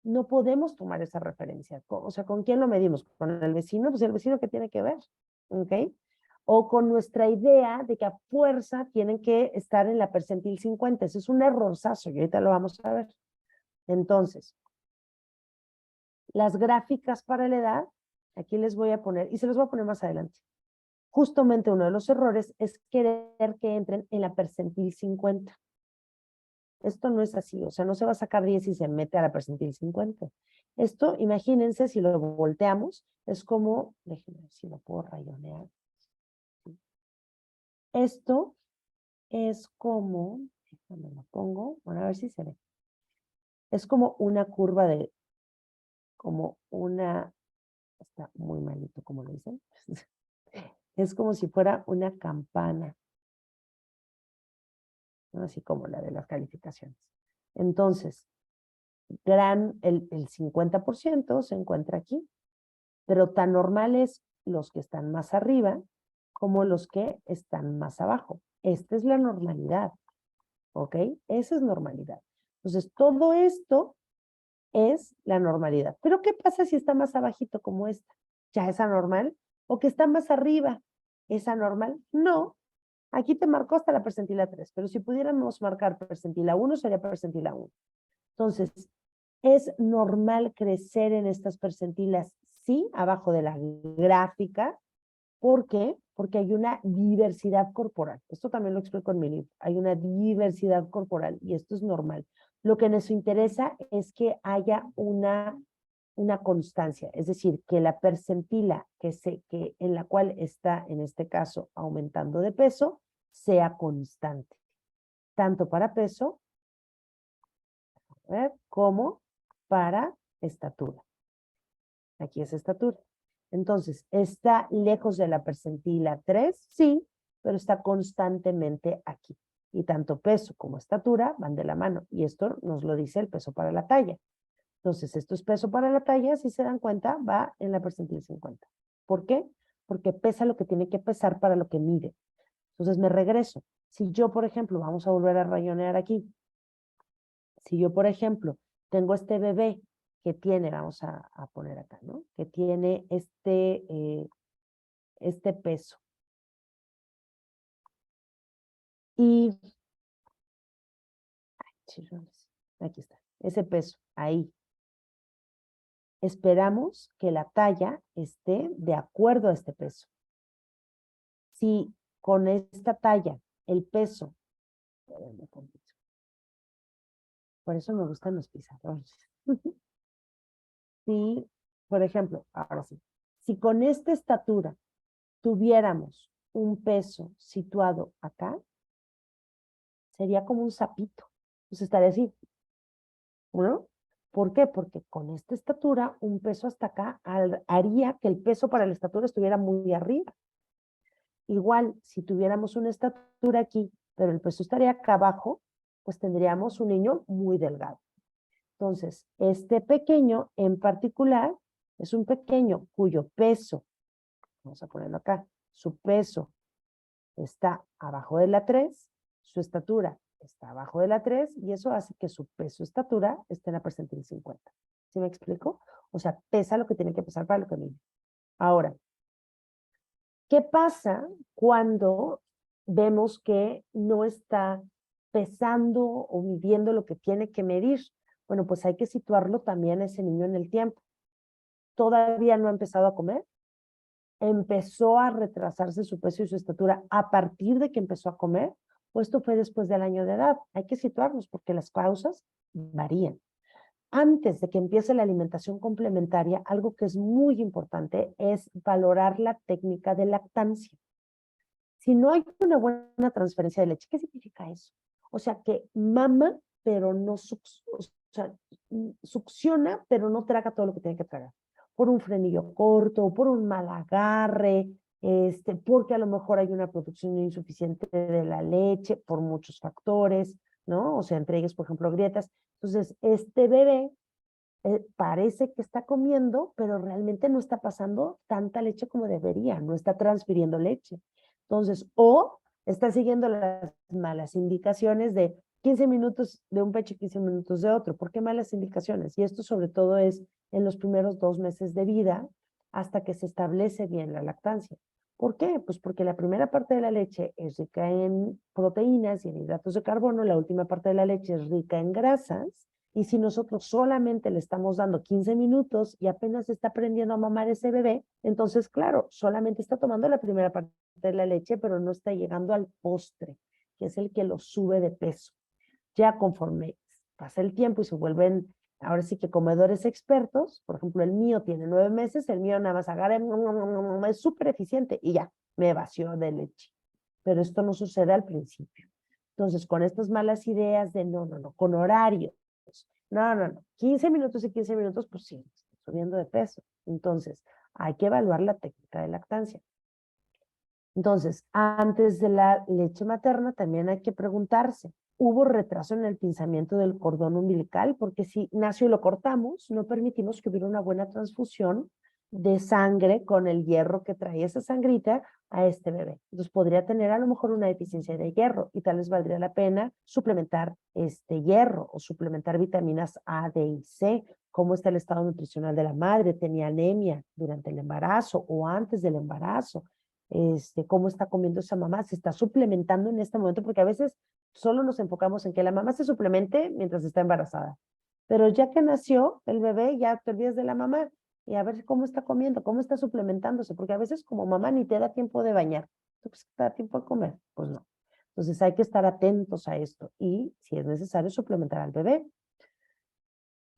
no podemos tomar esa referencia. O sea, ¿con quién lo medimos? ¿Con el vecino? Pues el vecino que tiene que ver, ¿ok? O con nuestra idea de que a fuerza tienen que estar en la percentil 50. Ese es un errorzazo y ahorita lo vamos a ver. Entonces, las gráficas para la edad, aquí les voy a poner, y se los voy a poner más adelante. Justamente uno de los errores es querer que entren en la percentil 50. Esto no es así, o sea, no se va a sacar 10 y se mete a la percentil 50. Esto, imagínense, si lo volteamos, es como, déjenme ver si lo puedo rayonear. Esto es como, déjame lo pongo, bueno, a ver si se ve. Es como una curva de, como una, está muy malito, como lo dicen. Es como si fuera una campana, ¿no? Así como la de las calificaciones. Entonces, el 50% se encuentra aquí, pero tan normales los que están más arriba como los que están más abajo. Esta es la normalidad, ¿ok? Esa es normalidad. Entonces, todo esto es la normalidad. Pero, ¿qué pasa si está más abajito como esta? ¿Ya es anormal? ¿O que está más arriba? ¿Es anormal? No. Aquí te marcó hasta la percentila 3, pero si pudiéramos marcar percentila 1, sería percentila 1. Entonces, ¿es normal crecer en estas percentilas? Sí, abajo de la gráfica. ¿Por qué? Porque hay una diversidad corporal. Esto también lo explico en mi libro. Hay una diversidad corporal y esto es normal. Lo que nos interesa es que haya una constancia, es decir, que la percentila que en la cual está, en este caso, aumentando de peso, sea constante, tanto para peso como para estatura. Aquí es estatura. Entonces, ¿está lejos de la percentila 3? Sí, pero está constantemente aquí. Y tanto peso como estatura van de la mano. Y esto nos lo dice el peso para la talla. Entonces, esto es peso para la talla, si se dan cuenta, va en la percentil 50. ¿Por qué? Porque pesa lo que tiene que pesar para lo que mide. Entonces, me regreso. Si yo, por ejemplo, vamos a volver a rayonear aquí. Si yo, por ejemplo, tengo este bebé que tiene, vamos a poner acá, ¿no? Que tiene este peso. Y, aquí está, ese peso, ahí. Esperamos que la talla esté de acuerdo a este peso. Si con esta talla, el peso, por eso me gustan los pizarrones. Si, por ejemplo, ahora sí, Si con esta estatura tuviéramos un peso situado acá, sería como un sapito. Pues estaría así, ¿no? ¿Por qué? Porque con esta estatura, un peso hasta acá haría que el peso para la estatura estuviera muy arriba. Igual, si tuviéramos una estatura aquí, pero el peso estaría acá abajo, pues tendríamos un niño muy delgado. Entonces, este pequeño en particular es un pequeño cuyo peso, vamos a ponerlo acá, su peso está abajo de la 3, su estatura está abajo de la 3 y eso hace que su peso-estatura esté en la percentil 50. ¿Sí me explico? O sea, pesa lo que tiene que pesar para lo que mide. Ahora, ¿qué pasa cuando vemos que no está pesando o midiendo lo que tiene que medir? Bueno, pues hay que situarlo también a ese niño en el tiempo. Todavía no ha empezado a comer, empezó a retrasarse su peso y su estatura a partir de que empezó a comer, o esto fue después del año de edad. Hay que situarnos porque las causas varían. Antes de que empiece la alimentación complementaria, algo que es muy importante es valorar la técnica de lactancia. Si no hay una buena transferencia de leche, ¿qué significa eso? O sea, que mama, pero no succiona, pero no traga todo lo que tiene que tragar. Por un frenillo corto, por un mal agarre, porque a lo mejor hay una producción insuficiente de la leche, por muchos factores, ¿no? O sea, entre ellos, por ejemplo, grietas. Entonces, este bebé parece que está comiendo, pero realmente no está pasando tanta leche como debería, no está transfiriendo leche. Entonces, o está siguiendo las malas indicaciones de 15 minutos de un pecho y 15 minutos de otro. ¿Por qué malas indicaciones? Y esto sobre todo es en los primeros 2 meses de vida hasta que se establece bien la lactancia. ¿Por qué? Pues porque la primera parte de la leche es rica en proteínas y en hidratos de carbono, la última parte de la leche es rica en grasas, y si nosotros solamente le estamos dando 15 minutos y apenas está aprendiendo a mamar ese bebé, entonces, claro, solamente está tomando la primera parte de la leche, pero no está llegando al postre, que es el que lo sube de peso. Ya conforme pasa el tiempo y se vuelven, ahora sí que comedores expertos, por ejemplo, el mío tiene 9 meses, el mío nada más agarra, es súper eficiente y ya, me vació de leche. Pero esto no sucede al principio. Entonces, con estas malas ideas de no, con horarios, no, 15 minutos y 15 minutos, pues sí, estoy subiendo de peso. Entonces, hay que evaluar la técnica de lactancia. Entonces, antes de la leche materna también hay que preguntarse, ¿hubo retraso en el pinzamiento del cordón umbilical? Porque si nació y lo cortamos, no permitimos que hubiera una buena transfusión de sangre con el hierro que trae esa sangrita a este bebé. Entonces podría tener a lo mejor una deficiencia de hierro y tal vez valdría la pena suplementar este hierro o suplementar vitaminas A, D y C. ¿Cómo está el estado nutricional de la madre? ¿Tenía anemia durante el embarazo o antes del embarazo? Cómo está comiendo esa mamá, se está suplementando en este momento, porque a veces solo nos enfocamos en que la mamá se suplemente mientras está embarazada. Pero ya que nació el bebé, ya te olvidas de la mamá y a ver cómo está comiendo, cómo está suplementándose, porque a veces como mamá ni te da tiempo de bañar. ¿Tú crees que te da tiempo de comer? Pues no. Entonces hay que estar atentos a esto y si es necesario suplementar al bebé.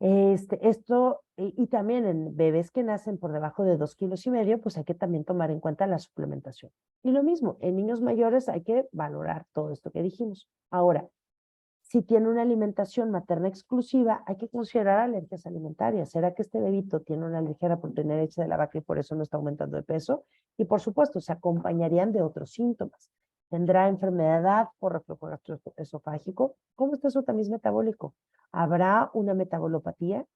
Y también en bebés que nacen por debajo de 2,5 kilos, pues hay que también tomar en cuenta la suplementación. Y lo mismo, en niños mayores hay que valorar todo esto que dijimos. Ahora, si tiene una alimentación materna exclusiva, hay que considerar alergias alimentarias. ¿Será que este bebito tiene una alergia a la proteína de leche de la vaca y por eso no está aumentando de peso? Y por supuesto, se acompañarían de otros síntomas. ¿Tendrá enfermedad por reflujo gastroesofágico? ¿Cómo está su tamiz metabólico? ¿Habrá una metabolopatía?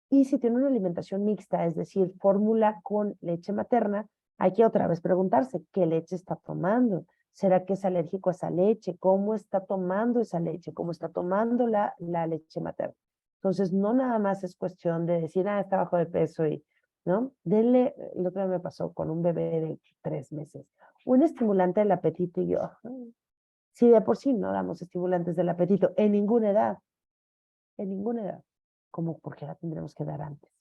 Y si tiene una alimentación mixta, es decir, fórmula con leche materna, hay que otra vez preguntarse, ¿qué leche está tomando? ¿Será que es alérgico a esa leche? ¿Cómo está tomando esa leche? ¿Cómo está tomando la leche materna? Entonces, no nada más es cuestión de decir, está bajo de peso y, ¿no? Denle, el otro día me pasó con un bebé de 3 meses, un estimulante del apetito y yo, si de por sí no damos estimulantes del apetito en ninguna edad, como porque la tendremos que dar antes.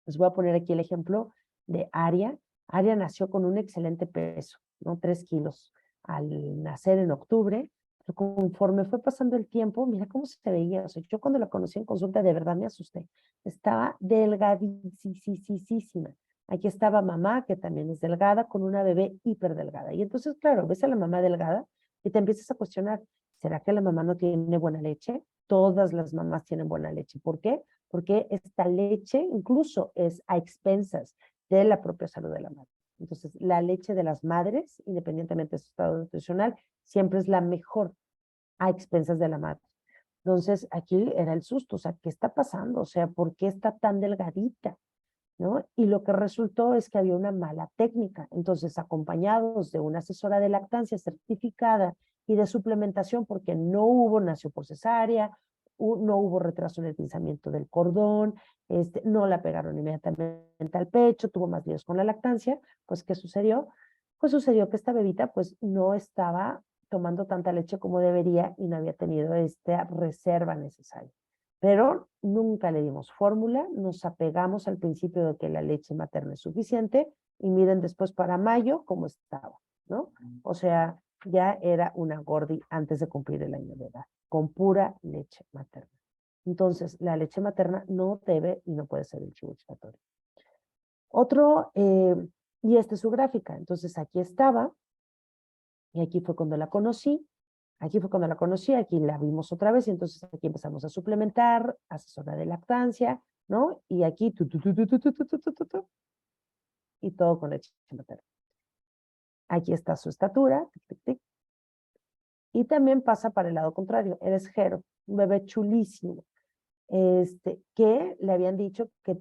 Les voy a poner aquí el ejemplo de Aria. Aria nació con un excelente peso, ¿no? 3 kilos al nacer en octubre, pero conforme fue pasando el tiempo, mira cómo se veía. O sea, yo cuando la conocí en consulta de verdad me asusté. Estaba delgadísima. Aquí estaba mamá, que también es delgada, con una bebé hiperdelgada. Y entonces, claro, ves a la mamá delgada y te empiezas a cuestionar, ¿será que la mamá no tiene buena leche? Todas las mamás tienen buena leche. ¿Por qué? Porque esta leche incluso es a expensas de la propia salud de la madre. Entonces, la leche de las madres, independientemente de su estado nutricional, siempre es la mejor a expensas de la madre. Entonces, aquí era el susto, o sea, ¿qué está pasando? O sea, ¿por qué está tan delgadita? ¿No? Y lo que resultó es que había una mala técnica. Entonces, acompañados de una asesora de lactancia certificada y de suplementación, porque no hubo nació por cesárea, no hubo retraso en el pinzamiento del cordón, no la pegaron inmediatamente al pecho, tuvo más líos con la lactancia, pues ¿qué sucedió? Pues sucedió que esta bebita pues no estaba tomando tanta leche como debería y no había tenido esta reserva necesaria. Pero nunca le dimos fórmula, nos apegamos al principio de que la leche materna es suficiente y miren después para mayo cómo estaba, ¿no? O sea, ya era una gordi antes de cumplir el año de edad, con pura leche materna. Entonces, la leche materna no debe y no puede ser el chivo expiatorio. Otro, y esta es su gráfica. Entonces, aquí estaba, y aquí fue cuando la conocí. Aquí fue cuando la conocí, aquí la vimos otra vez, y entonces aquí empezamos a suplementar, asesora de lactancia, ¿no? Y aquí, y todo con leche materna. Aquí está su estatura, tic, tic, tic. Y también pasa para el lado contrario, eres Jero, un bebé chulísimo, que le habían dicho que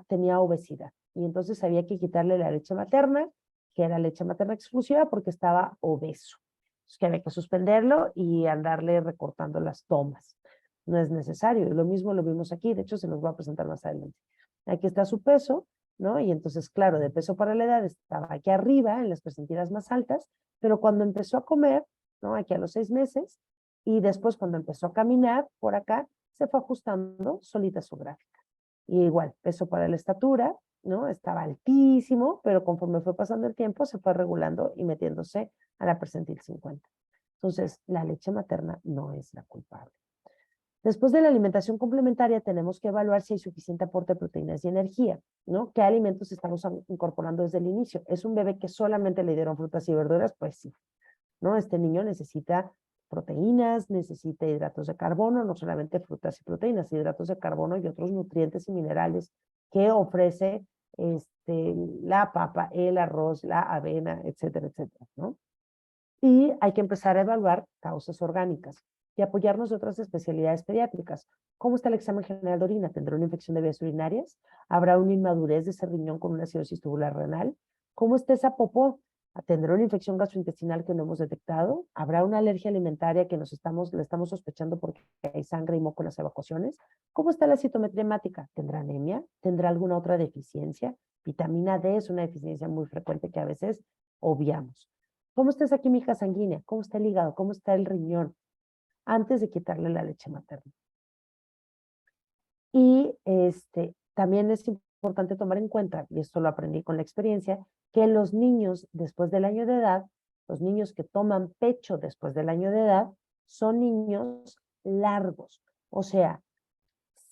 tenía obesidad. Y entonces había que quitarle la leche materna, que era leche materna exclusiva, porque estaba obeso. Entonces, que había que suspenderlo y andarle recortando las tomas. No es necesario. Y lo mismo lo vimos aquí. De hecho, se nos va a presentar más adelante. Aquí está su peso, ¿no? Y entonces, claro, de peso para la edad estaba aquí arriba, en las percentilas más altas, pero cuando empezó a comer, ¿no? Aquí a los 6 meses, y después cuando empezó a caminar por acá, se fue ajustando solita su gráfica. Y igual, peso para la estatura, ¿no? Estaba altísimo, pero conforme fue pasando el tiempo, se fue regulando y metiéndose a la percentil 50. Entonces, la leche materna no es la culpable. Después de la alimentación complementaria, tenemos que evaluar si hay suficiente aporte de proteínas y energía, ¿no? ¿Qué alimentos estamos incorporando desde el inicio? ¿Es un bebé que solamente le dieron frutas y verduras? Pues sí, ¿no? Este niño necesita proteínas, necesita hidratos de carbono, no solamente frutas y proteínas, hidratos de carbono y otros nutrientes y minerales que ofrece la papa, el arroz, la avena, etcétera, etcétera, ¿no? Y hay que empezar a evaluar causas orgánicas y apoyarnos de otras especialidades pediátricas. ¿Cómo está el examen general de orina? ¿Tendrá una infección de vías urinarias? ¿Habrá una inmadurez de ese riñón con una cirrosis tubular renal? ¿Cómo está esa popó? ¿Tendrá una infección gastrointestinal que no hemos detectado? ¿Habrá una alergia alimentaria que le estamos sospechando porque hay sangre y moco en las evacuaciones? ¿Cómo está la citometría hemática? ¿Tendrá anemia? ¿Tendrá alguna otra deficiencia? Vitamina D es una deficiencia muy frecuente que a veces obviamos. ¿Cómo está esa química sanguínea? ¿Cómo está el hígado? ¿Cómo está el riñón? Antes de quitarle la leche materna. Y también es importante tomar en cuenta, y esto lo aprendí con la experiencia, que los niños después del año de edad, los niños que toman pecho después del año de edad, son niños largos. O sea,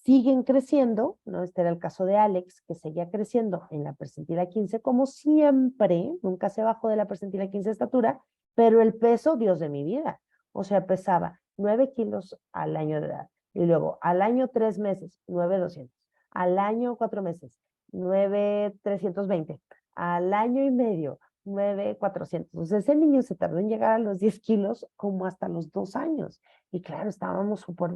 siguen creciendo, ¿no? Este era el caso de Alex, que seguía creciendo en la percentila 15, como siempre, nunca se bajó de la percentila 15 de estatura, pero el peso, Dios de mi vida, o sea, pesaba 9 kilos al año de edad, y luego al año 3 meses, 9,200, al año 4 meses, 9,320, al año y medio, 9,400. Entonces, ese niño se tardó en llegar a los 10 kilos como hasta los 2 años, y claro, estábamos súper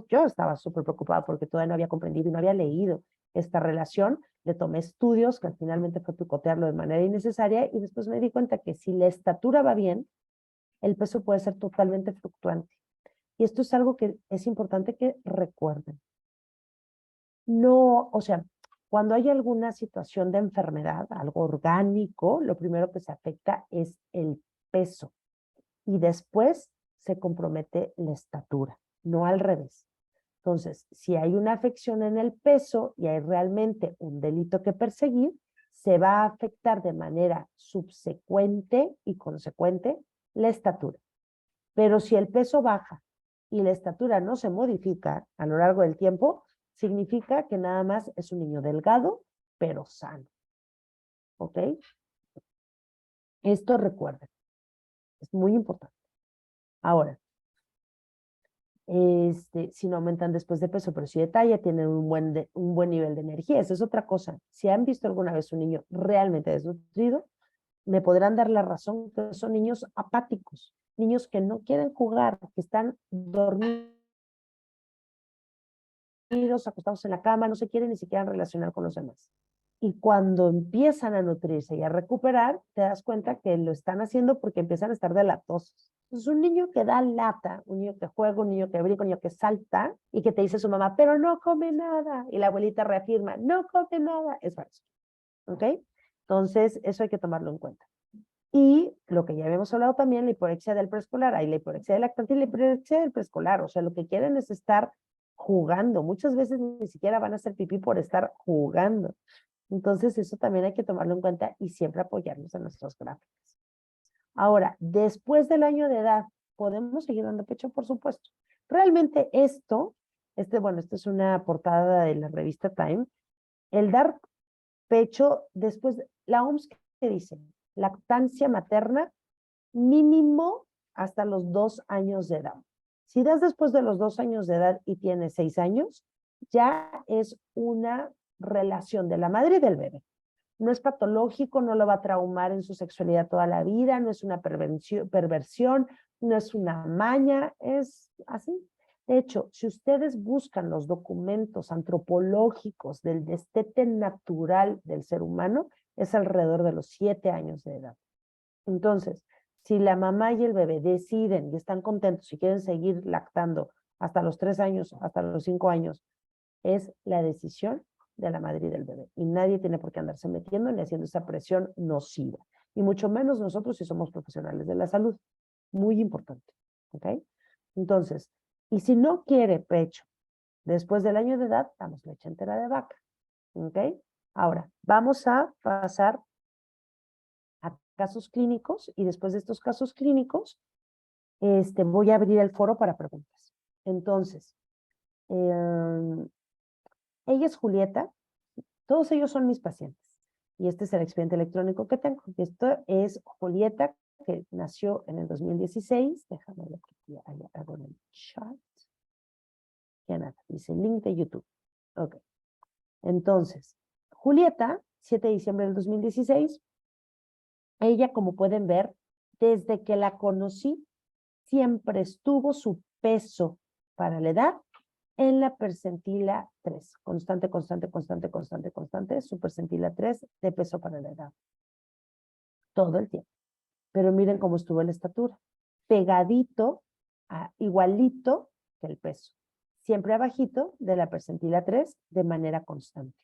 yo estaba súper preocupada porque todavía no había comprendido y no había leído esta relación. Le tomé estudios que finalmente fue picotearlo de manera innecesaria y después me di cuenta que si la estatura va bien, el peso puede ser totalmente fluctuante. Y esto es algo que es importante que recuerden. No, o sea, cuando hay alguna situación de enfermedad, algo orgánico, lo primero que se afecta es el peso y después se compromete la estatura, no al revés. Entonces, si hay una afección en el peso y hay realmente un delito que perseguir, se va a afectar de manera subsecuente y consecuente la estatura. Pero si el peso baja y la estatura no se modifica a lo largo del tiempo, significa que nada más es un niño delgado pero sano. ¿Ok? Esto recuerden, es muy importante. Ahora, si no aumentan después de peso, pero sí de talla, tienen un buen nivel de energía. Esa es otra cosa. Si han visto alguna vez un niño realmente desnutrido, me podrán dar la razón que son niños apáticos, niños que no quieren jugar, que están dormidos, acostados en la cama, no se quieren ni siquiera relacionar con los demás. Y cuando empiezan a nutrirse y a recuperar, te das cuenta que lo están haciendo porque empiezan a estar delatosos. Es un niño que da lata, un niño que juega, un niño que brinca, un niño que salta y que te dice su mamá, pero no come nada. Y la abuelita reafirma, no come nada. Es falso. ¿Ok? Entonces, eso hay que tomarlo en cuenta. Y lo que ya habíamos hablado también, la hiporexia del preescolar. Hay la hiporexia del lactante y la hiporexia del preescolar. O sea, lo que quieren es estar jugando. Muchas veces ni siquiera van a hacer pipí por estar jugando. Entonces, eso también hay que tomarlo en cuenta y siempre apoyarnos en nuestros gráficos. Ahora, después del año de edad, ¿podemos seguir dando pecho? Por supuesto. Realmente esto es una portada de la revista Time. El dar pecho después, la OMS, ¿qué dice? Lactancia materna mínimo hasta los 2 años de edad. Si das después de los 2 años de edad y tienes 6 años, ya es una relación de la madre y del bebé. No es patológico, no lo va a traumar en su sexualidad toda la vida, no es una perversión, no es una maña, es así. De hecho, si ustedes buscan los documentos antropológicos del destete natural del ser humano, es alrededor de los 7 años de edad. Entonces, si la mamá y el bebé deciden y están contentos y quieren seguir lactando hasta los 3 años, hasta los 5 años, es la decisión de la madre y del bebé. Y nadie tiene por qué andarse metiendo ni haciendo esa presión nociva. Y mucho menos nosotros si somos profesionales de la salud. Muy importante. ¿Ok? Entonces, y si no quiere pecho después del año de edad, damos leche entera de vaca. ¿Ok? Ahora, vamos a pasar a casos clínicos y después de estos casos clínicos, voy a abrir el foro para preguntas. Entonces, ella es Julieta, todos ellos son mis pacientes. Y este es el expediente electrónico que tengo. Y esto es Julieta, que nació en el 2016. Déjame ver que hago en el chat. Ya nada, dice link de YouTube. Ok. Entonces, Julieta, 7 de diciembre del 2016. Ella, como pueden ver, desde que la conocí, siempre estuvo su peso para la edad en la percentila 3. Constante, constante, constante, constante, constante. Su percentila 3 de peso para la edad. Todo el tiempo. Pero miren cómo estuvo la estatura. Pegadito, igualito que el peso. Siempre abajito de la percentila 3 de manera constante.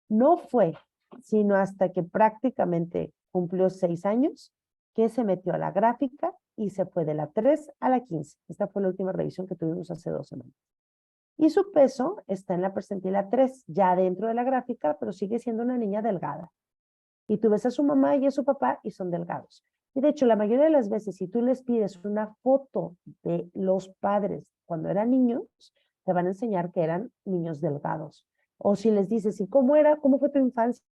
No fue sino hasta que prácticamente cumplió 6 años que se metió a la gráfica y se fue de la 3 a la 15. Esta fue la última revisión que tuvimos hace 2 semanas. Y su peso está en la percentila 3, ya dentro de la gráfica, pero sigue siendo una niña delgada. Y tú ves a su mamá y a su papá y son delgados. Y de hecho, la mayoría de las veces, si tú les pides una foto de los padres cuando eran niños, te van a enseñar que eran niños delgados. O si les dices, ¿y cómo era? ¿Cómo fue tu infancia?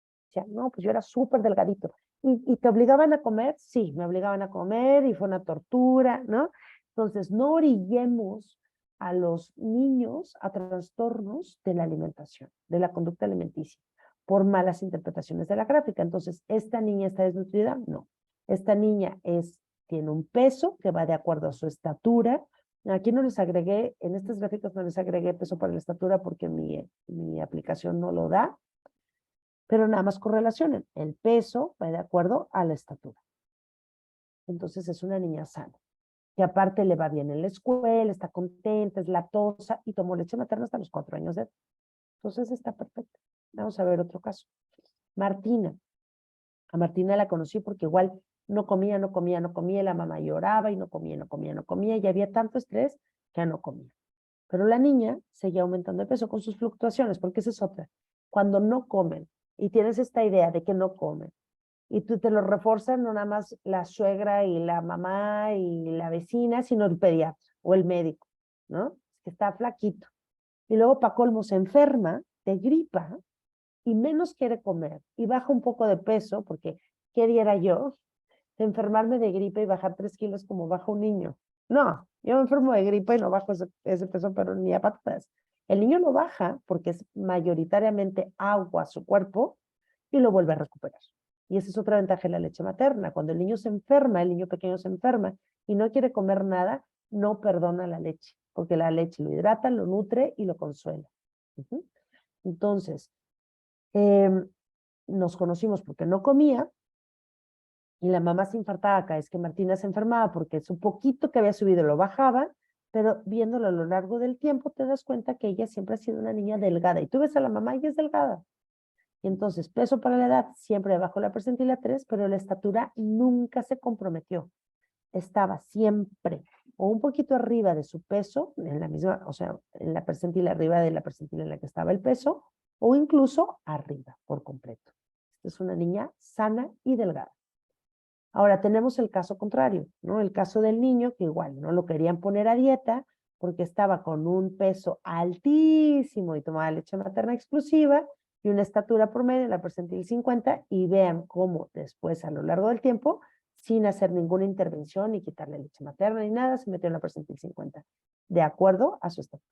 No, pues yo era súper delgadito. ¿Y te obligaban a comer? Sí, me obligaban a comer y fue una tortura, ¿no? Entonces, no orillemos a los niños a trastornos de la alimentación, de la conducta alimenticia, por malas interpretaciones de la gráfica. Entonces, ¿esta niña está desnutrida? No. Esta niña tiene un peso que va de acuerdo a su estatura. Aquí no les agregué, en estas gráficas no les agregué peso para la estatura porque mi aplicación no lo da, pero nada más correlacionen. El peso va de acuerdo a la estatura. Entonces, es una niña sana, que aparte le va bien en la escuela, está contenta, es lactosa y tomó leche materna hasta los 4 años de edad. Entonces, está perfecta. Vamos a ver otro caso. Martina. A Martina la conocí porque igual no comía, no comía, no comía, la mamá lloraba y no comía, no comía, no comía, y había tanto estrés que no comía. Pero la niña seguía aumentando de peso con sus fluctuaciones, porque esa es otra. Cuando no comen y tienes esta idea de que no comen, y tú te lo refuerzan no nada más la suegra y la mamá y la vecina, sino el pediatra o el médico, ¿no? Es que está flaquito. Y luego para colmo se enferma de gripa y menos quiere comer y baja un poco de peso, porque ¿qué diera yo de enfermarme de gripe y bajar 3 kilos como baja un niño? No, yo me enfermo de gripe y no bajo ese peso, pero ni a patas. El niño lo baja porque es mayoritariamente agua su cuerpo y lo vuelve a recuperar. Y esa es otra ventaja de la leche materna. Cuando el niño se enferma, el niño pequeño se enferma y no quiere comer nada, no perdona la leche, porque la leche lo hidrata, lo nutre y lo consuela. Entonces, nos conocimos porque no comía y la mamá se infartaba cada vez que Martina se enfermaba porque su poquito que había subido lo bajaba, pero viéndolo a lo largo del tiempo te das cuenta que ella siempre ha sido una niña delgada y tú ves a la mamá y es delgada. Y entonces, peso para la edad siempre bajo la percentila 3, pero la estatura nunca se comprometió. Estaba siempre o un poquito arriba de su peso, en la misma, o sea, en la percentila arriba de la percentila en la que estaba el peso, o incluso arriba por completo. Esta es una niña sana y delgada. Ahora tenemos el caso contrario, ¿no? El caso del niño que igual no lo querían poner a dieta porque estaba con un peso altísimo y tomaba leche materna exclusiva y una estatura promedio en la percentil 50, y vean cómo después a lo largo del tiempo, sin hacer ninguna intervención ni quitarle leche materna ni nada, se metió en la percentil 50, de acuerdo a su estatura.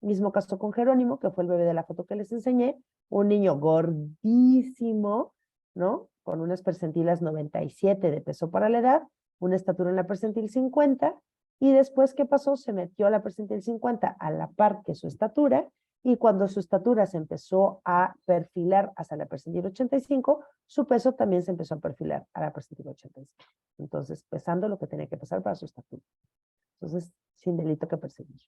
Mismo caso con Jerónimo, que fue el bebé de la foto que les enseñé, un niño gordísimo, ¿no? Con unas percentilas 97 de peso para la edad, una estatura en la percentil 50, y después, ¿qué pasó? Se metió a la percentil 50 a la par que su estatura, y cuando su estatura se empezó a perfilar hasta la percentil 85, su peso también se empezó a perfilar a la percentil 85. Entonces, pesando lo que tenía que pesar para su estatura. Entonces, sin delito que perseguir.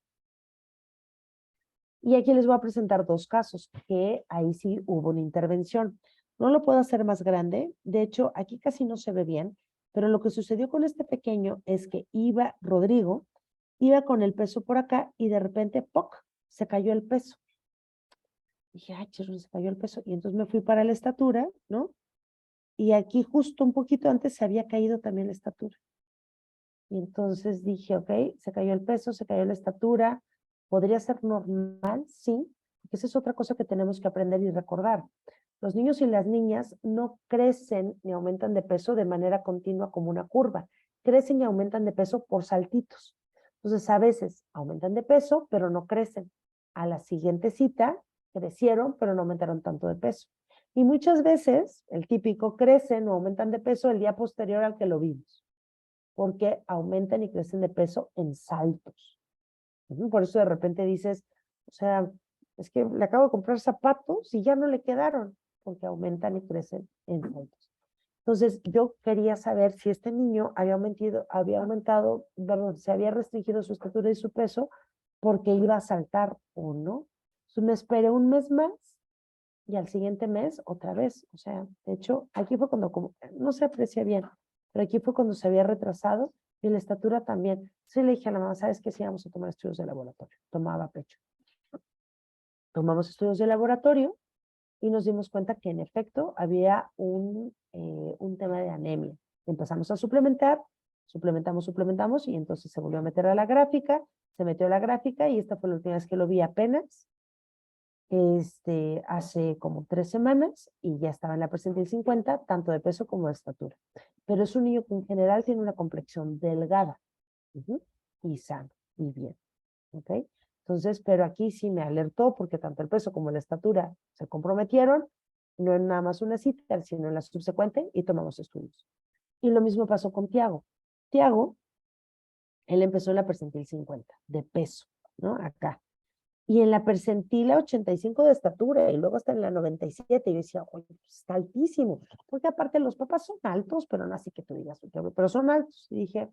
Y aquí les voy a presentar dos casos que ahí sí hubo una intervención. No lo puedo hacer más grande. De hecho, aquí casi no se ve bien, pero lo que sucedió con este pequeño es que Rodrigo, iba con el peso por acá y de repente, ¡poc!, se cayó el peso. Dije, ay, chirro, se cayó el peso. Y entonces me fui para la estatura, ¿no? Y aquí justo un poquito antes se había caído también la estatura. Y entonces dije, ok, se cayó el peso, se cayó la estatura. ¿Podría ser normal? Sí, porque esa es otra cosa que tenemos que aprender y recordar. Los niños y las niñas no crecen ni aumentan de peso de manera continua como una curva. Crecen y aumentan de peso por saltitos. Entonces, a veces aumentan de peso, pero no crecen. A la siguiente cita, crecieron, pero no aumentaron tanto de peso. Y muchas veces, el típico, crecen o aumentan de peso el día posterior al que lo vimos, porque aumentan y crecen de peso en saltos. Por eso de repente dices, o sea, es que le acabo de comprar zapatos y ya no le quedaron, porque aumentan y crecen en saltos. Entonces, yo quería saber si este niño había aumentado, perdón, se había restringido su estatura y su peso porque iba a saltar o no. Entonces, me esperé un mes más y al siguiente mes otra vez. O sea, de hecho, aquí fue cuando, no se aprecia bien, pero aquí fue cuando se había retrasado y la estatura también. Sí le dije a la mamá, ¿sabes qué? Sí, vamos a tomar estudios de laboratorio. Tomaba pecho. Tomamos estudios de laboratorio y nos dimos cuenta que en efecto había un tema de anemia. Empezamos a suplementamos y entonces se volvió a meter a la gráfica, se metió a la gráfica y esta fue la última vez que lo vi apenas, hace como 3 semanas y ya estaba en la percentil 50, tanto de peso como de estatura. Pero es un niño que en general tiene una complexión delgada y sano y bien. ¿Ok? Entonces, pero aquí sí me alertó porque tanto el peso como la estatura se comprometieron, no en nada más una cita, sino en la subsecuente, y tomamos estudios. Y lo mismo pasó con Tiago. Tiago, él empezó en la percentil 50 de peso, ¿no? Acá. Y en la percentila 85 de estatura, y luego hasta en la 97, y yo decía, oye, pues está altísimo, porque aparte los papás son altos, pero no así que tú digas, pero son altos. Y dije,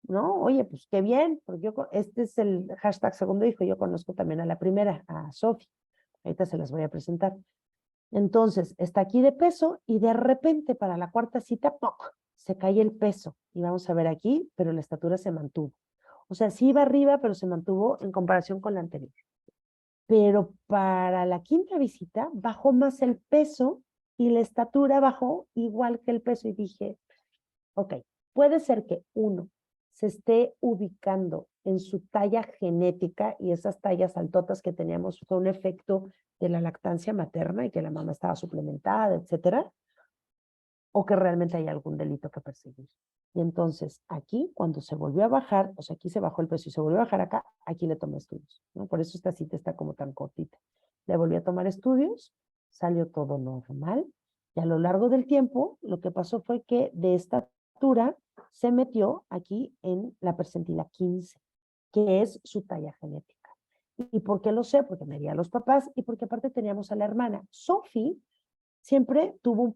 no, oye, pues qué bien, porque este es el hashtag segundo hijo, yo conozco también a la primera, a Sofi, ahorita se las voy a presentar. Entonces, está aquí de peso y de repente para la cuarta cita, ¡poc!, se cae el peso. Y vamos a ver aquí, pero la estatura se mantuvo. O sea, sí iba arriba, pero se mantuvo en comparación con la anterior. Pero para la quinta visita bajó más el peso y la estatura bajó igual que el peso. Y dije, ok, puede ser que uno, se esté ubicando en su talla genética, y esas tallas altotas que teníamos fue un efecto de la lactancia materna y que la mamá estaba suplementada, etcétera, o que realmente hay algún delito que perseguir. Y entonces aquí, cuando se volvió a bajar, o sea, aquí se bajó el peso y se volvió a bajar acá, aquí le tomé estudios, ¿no? Por eso esta cita está como tan cortita. Le volví a tomar estudios, salió todo normal, y a lo largo del tiempo, lo que pasó fue que de estatura se metió aquí en la percentila 15, que es su talla genética. ¿Y por qué lo sé? Porque me di a los papás y porque aparte teníamos a la hermana. Sophie siempre tuvo un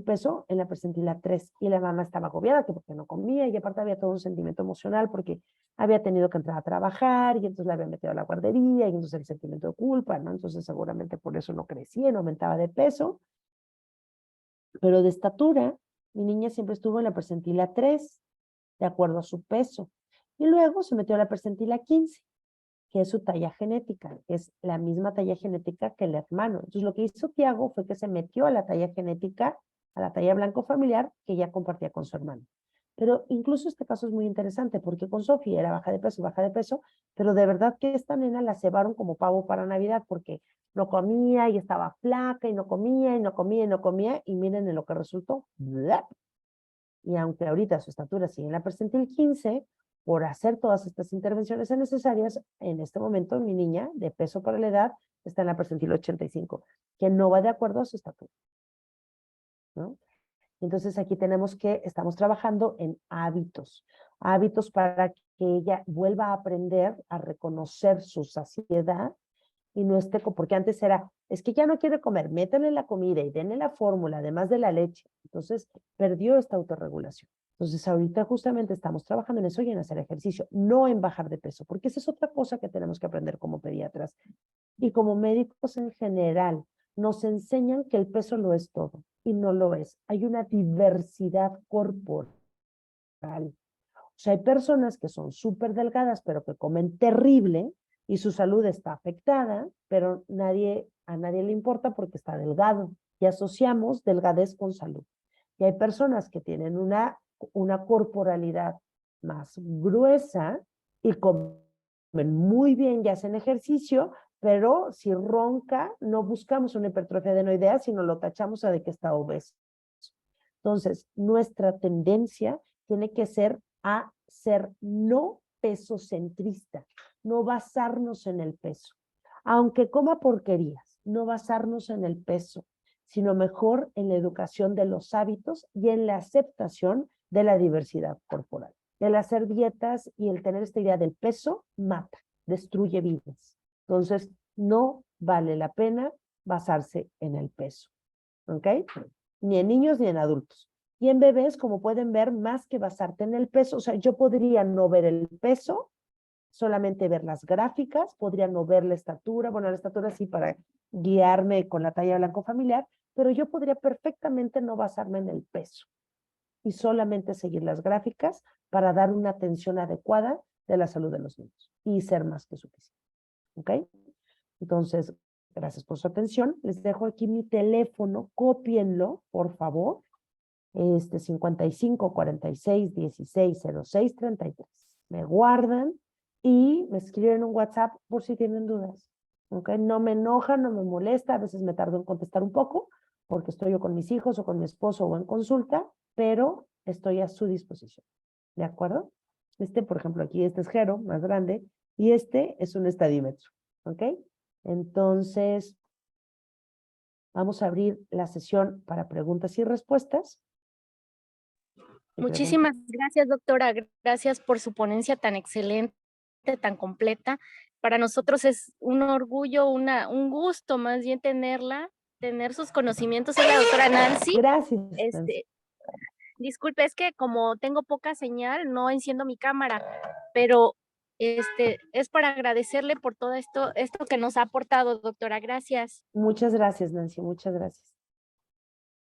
peso en la percentila 3 y la mamá estaba agobiada que porque no comía, y aparte había todo un sentimiento emocional porque había tenido que entrar a trabajar y entonces la había metido a la guardería y entonces el sentimiento de culpa, ¿no? Entonces seguramente por eso no crecía, no aumentaba de peso, pero de estatura, mi niña siempre estuvo en la percentila 3, de acuerdo a su peso. Y luego se metió a la percentila 15, que es su talla genética, que es la misma talla genética que el hermano. Entonces, lo que hizo Tiago fue que se metió a la talla genética, a la talla blanco familiar, que ya compartía con su hermano. Pero incluso este caso es muy interesante, porque con Sofía era baja de peso, pero de verdad que esta nena la cebaron como pavo para Navidad, porque no comía y estaba flaca y no comía y no comía y no comía, y miren en lo que resultó. ¡Blap! Y aunque ahorita su estatura sigue en la percentil 15, por hacer todas estas intervenciones necesarias, en este momento mi niña de peso para la edad está en la percentil 85, que no va de acuerdo a su estatura, ¿no? Entonces aquí estamos trabajando en hábitos, hábitos para que ella vuelva a aprender a reconocer su saciedad y no esté, porque antes era, es que ya no quiere comer, métele la comida y denle la fórmula, además de la leche. Entonces perdió esta autorregulación. Entonces ahorita justamente estamos trabajando en eso y en hacer ejercicio, no en bajar de peso, porque esa es otra cosa que tenemos que aprender como pediatras y como médicos en general. Nos enseñan que el peso lo es todo y no lo es. Hay una diversidad corporal. O sea, hay personas que son súper delgadas, pero que comen terrible y su salud está afectada, pero a nadie le importa porque está delgado. Y asociamos delgadez con salud. Y hay personas que tienen una corporalidad más gruesa y comen muy bien y hacen ejercicio, pero si ronca, no buscamos una hipertrofia adenoidea, sino lo tachamos a de que está obeso. Entonces, nuestra tendencia tiene que ser a ser no pesocentrista, no basarnos en el peso. Aunque coma porquerías, no basarnos en el peso, sino mejor en la educación de los hábitos y en la aceptación de la diversidad corporal. El hacer dietas y el tener esta idea del peso mata, destruye vidas. Entonces, no vale la pena basarse en el peso. ¿Ok? Ni en niños ni en adultos. Y en bebés, como pueden ver, más que basarte en el peso, o sea, yo podría no ver el peso, solamente ver las gráficas, podría no ver la estatura, bueno, la estatura sí para guiarme con la talla blanco familiar, pero yo podría perfectamente no basarme en el peso y solamente seguir las gráficas para dar una atención adecuada de la salud de los niños y ser más que suficiente. ¿Ok? Entonces, gracias por su atención. Les dejo aquí mi teléfono, cópienlo, por favor. 55 46 16 06 33. Me guardan y me escriben un WhatsApp por si tienen dudas. ¿Okay? No me enoja, no me molesta, a veces me tardo en contestar un poco porque estoy yo con mis hijos o con mi esposo o en consulta, pero estoy a su disposición. ¿De acuerdo? Por ejemplo, aquí este es Jero, más grande, y este es un estadímetro. ¿Ok? Entonces, vamos a abrir la sesión para preguntas y respuestas. Muchísimas gracias, doctora. Gracias por su ponencia tan excelente, tan completa. Para nosotros es un orgullo, un gusto más bien tener sus conocimientos. Soy la doctora Nancy. Gracias, Nancy. Disculpe, es que como tengo poca señal, no enciendo mi cámara, pero es para agradecerle por todo esto que nos ha aportado, doctora. Gracias. Muchas gracias, Nancy, muchas gracias.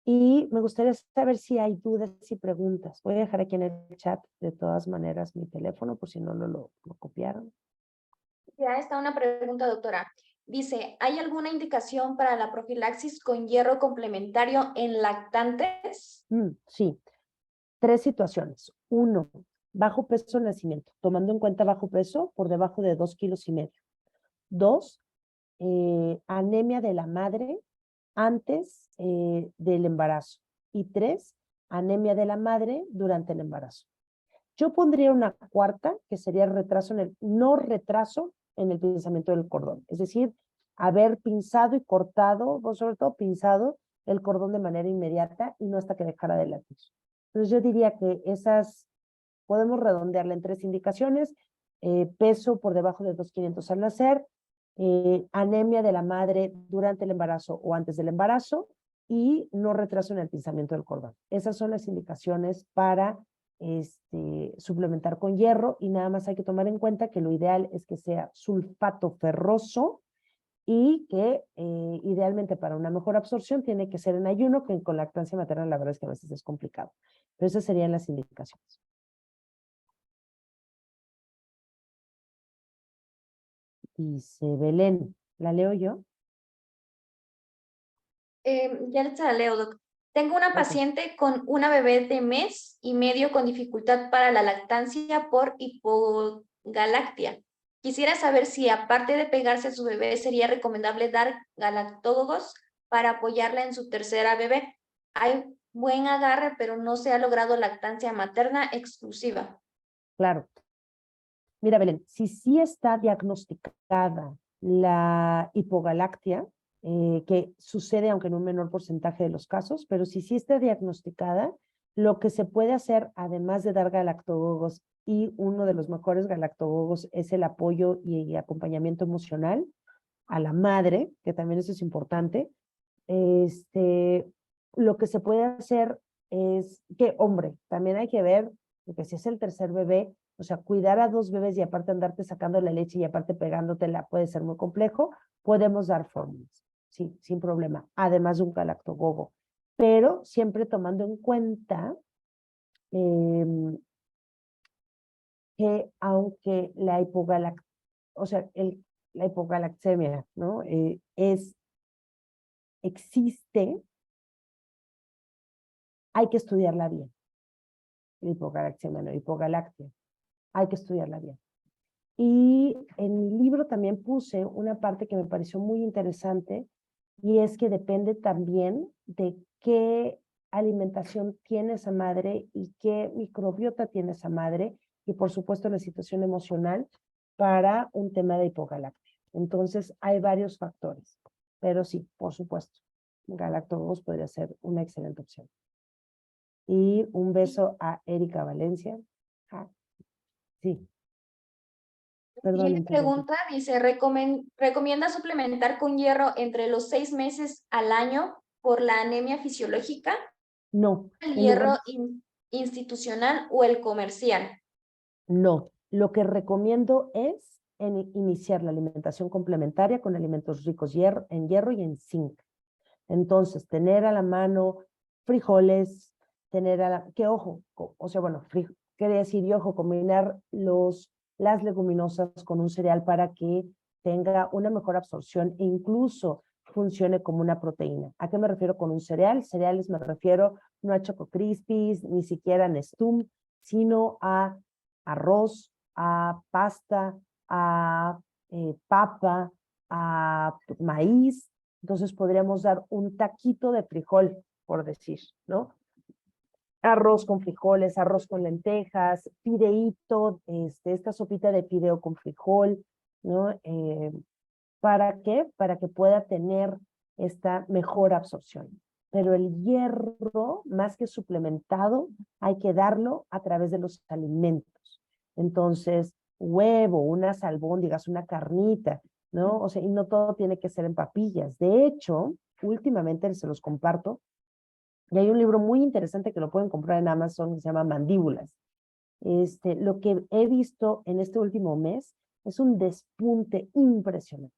Y me gustaría saber si hay dudas y preguntas. Voy a dejar aquí en el chat, de todas maneras, mi teléfono, por si no lo copiaron. Ya está una pregunta, doctora. Dice, ¿hay alguna indicación para la profilaxis con hierro complementario en lactantes? Sí. 3 situaciones. 1, bajo peso al nacimiento, tomando en cuenta bajo peso por debajo de 2,5 kilos. 2, anemia de la madre antes del embarazo. Y 3, anemia de la madre durante el embarazo. Yo pondría una cuarta, que sería retraso no retraso en el pinzamiento del cordón. Es decir, haber pinzado y cortado, o sobre todo pinzado, el cordón de manera inmediata y no hasta que dejara de latir. Entonces yo diría que esas podemos redondearla en 3 indicaciones: peso por debajo de 2,500 al nacer, anemia de la madre durante el embarazo o antes del embarazo y no retraso en el pinzamiento del cordón. Esas son las indicaciones para suplementar con hierro, y nada más hay que tomar en cuenta que lo ideal es que sea sulfato ferroso y que idealmente para una mejor absorción tiene que ser en ayuno, que con lactancia materna la verdad es que a veces es complicado. Pero esas serían las indicaciones. Dice Belén, ¿la leo yo? Ya te la leo, doc. Tengo una Gracias. paciente con una bebé de mes y medio con dificultad para la lactancia por hipogalactia. Quisiera saber si aparte de pegarse a su bebé sería recomendable dar galactógogos para apoyarla en su tercera bebé. Hay buen agarre, pero no se ha logrado lactancia materna exclusiva. Claro. Mira, Belén, si sí está diagnosticada la hipogalactia, que sucede aunque en un menor porcentaje de los casos, pero si sí está diagnosticada, lo que se puede hacer, además de dar galactogogos, y uno de los mejores galactogogos es el apoyo y acompañamiento emocional a la madre, que también eso es importante. Lo que se puede hacer es que, hombre, también hay que ver, porque si es el tercer bebé, o sea, cuidar a 2 bebés y aparte andarte sacando la leche y aparte pegándotela puede ser muy complejo. Podemos dar fórmulas, sí, sin problema, además de un galactogogo, pero siempre tomando en cuenta que aunque la o sea, la hipogalactemia, ¿no? Existe, hay que estudiarla bien. La hipogalactemia, no, hipogalactia. Hay que estudiarla bien. Y en mi libro también puse una parte que me pareció muy interesante, y es que depende también de qué alimentación tiene esa madre y qué microbiota tiene esa madre, y por supuesto la situación emocional para un tema de hipogalactia. Entonces hay varios factores, pero sí, por supuesto, galactogogos podría ser una excelente opción. Y un beso a Erika Valencia. Ah, sí. Perdón, Siguiente interrumpí. pregunta dice, ¿recomienda suplementar con hierro entre los 6 meses al año por la anemia fisiológica? No, ¿El en lugar, hierro institucional o el comercial? no. Lo que recomiendo es iniciar la alimentación complementaria con alimentos ricos en hierro y en zinc. Entonces, tener a la mano frijoles, que ojo, o sea, bueno, quería decir, y ojo, combinar las leguminosas con un cereal para que tenga una mejor absorción e incluso funcione como una proteína. ¿A qué me refiero con un cereal? Cereales me refiero no a Choco Crispies, ni siquiera a Nestum, sino a arroz, a pasta, a papa, a maíz. Entonces podríamos dar un taquito de frijol, por decir, ¿no? Arroz con frijoles, arroz con lentejas, fideíto, esta sopita de fideo con frijol, ¿no? ¿Para qué? Para que pueda tener esta mejor absorción. Pero el hierro, más que suplementado, hay que darlo a través de los alimentos. Entonces, huevo, unas albóndigas, una carnita, ¿no? O sea, y no todo tiene que ser en papillas. De hecho, últimamente se los comparto, y hay un libro muy interesante que lo pueden comprar en Amazon que se llama Mandíbulas. Lo que he visto en este último mes es un despunte impresionante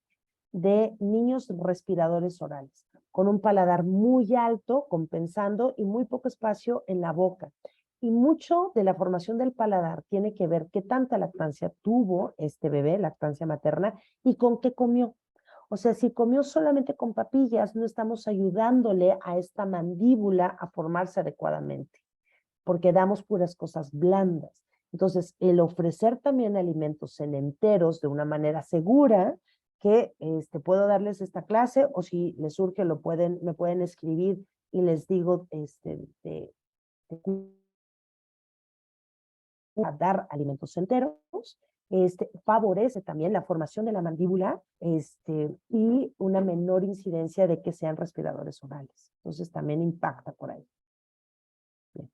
de niños respiradores orales, con un paladar muy alto, compensando, y muy poco espacio en la boca. Y mucho de la formación del paladar tiene que ver qué tanta lactancia tuvo este bebé, lactancia materna, y con qué comió. O sea, si comió solamente con papillas, no estamos ayudándole a esta mandíbula a formarse adecuadamente, porque damos puras cosas blandas. Entonces, el ofrecer también alimentos en enteros de una manera segura, que puedo darles esta clase, o si les surge me pueden escribir y les digo a dar alimentos enteros, favorece también la formación de la mandíbula y una menor incidencia de que sean respiradores orales. Entonces también impacta por ahí. Bien.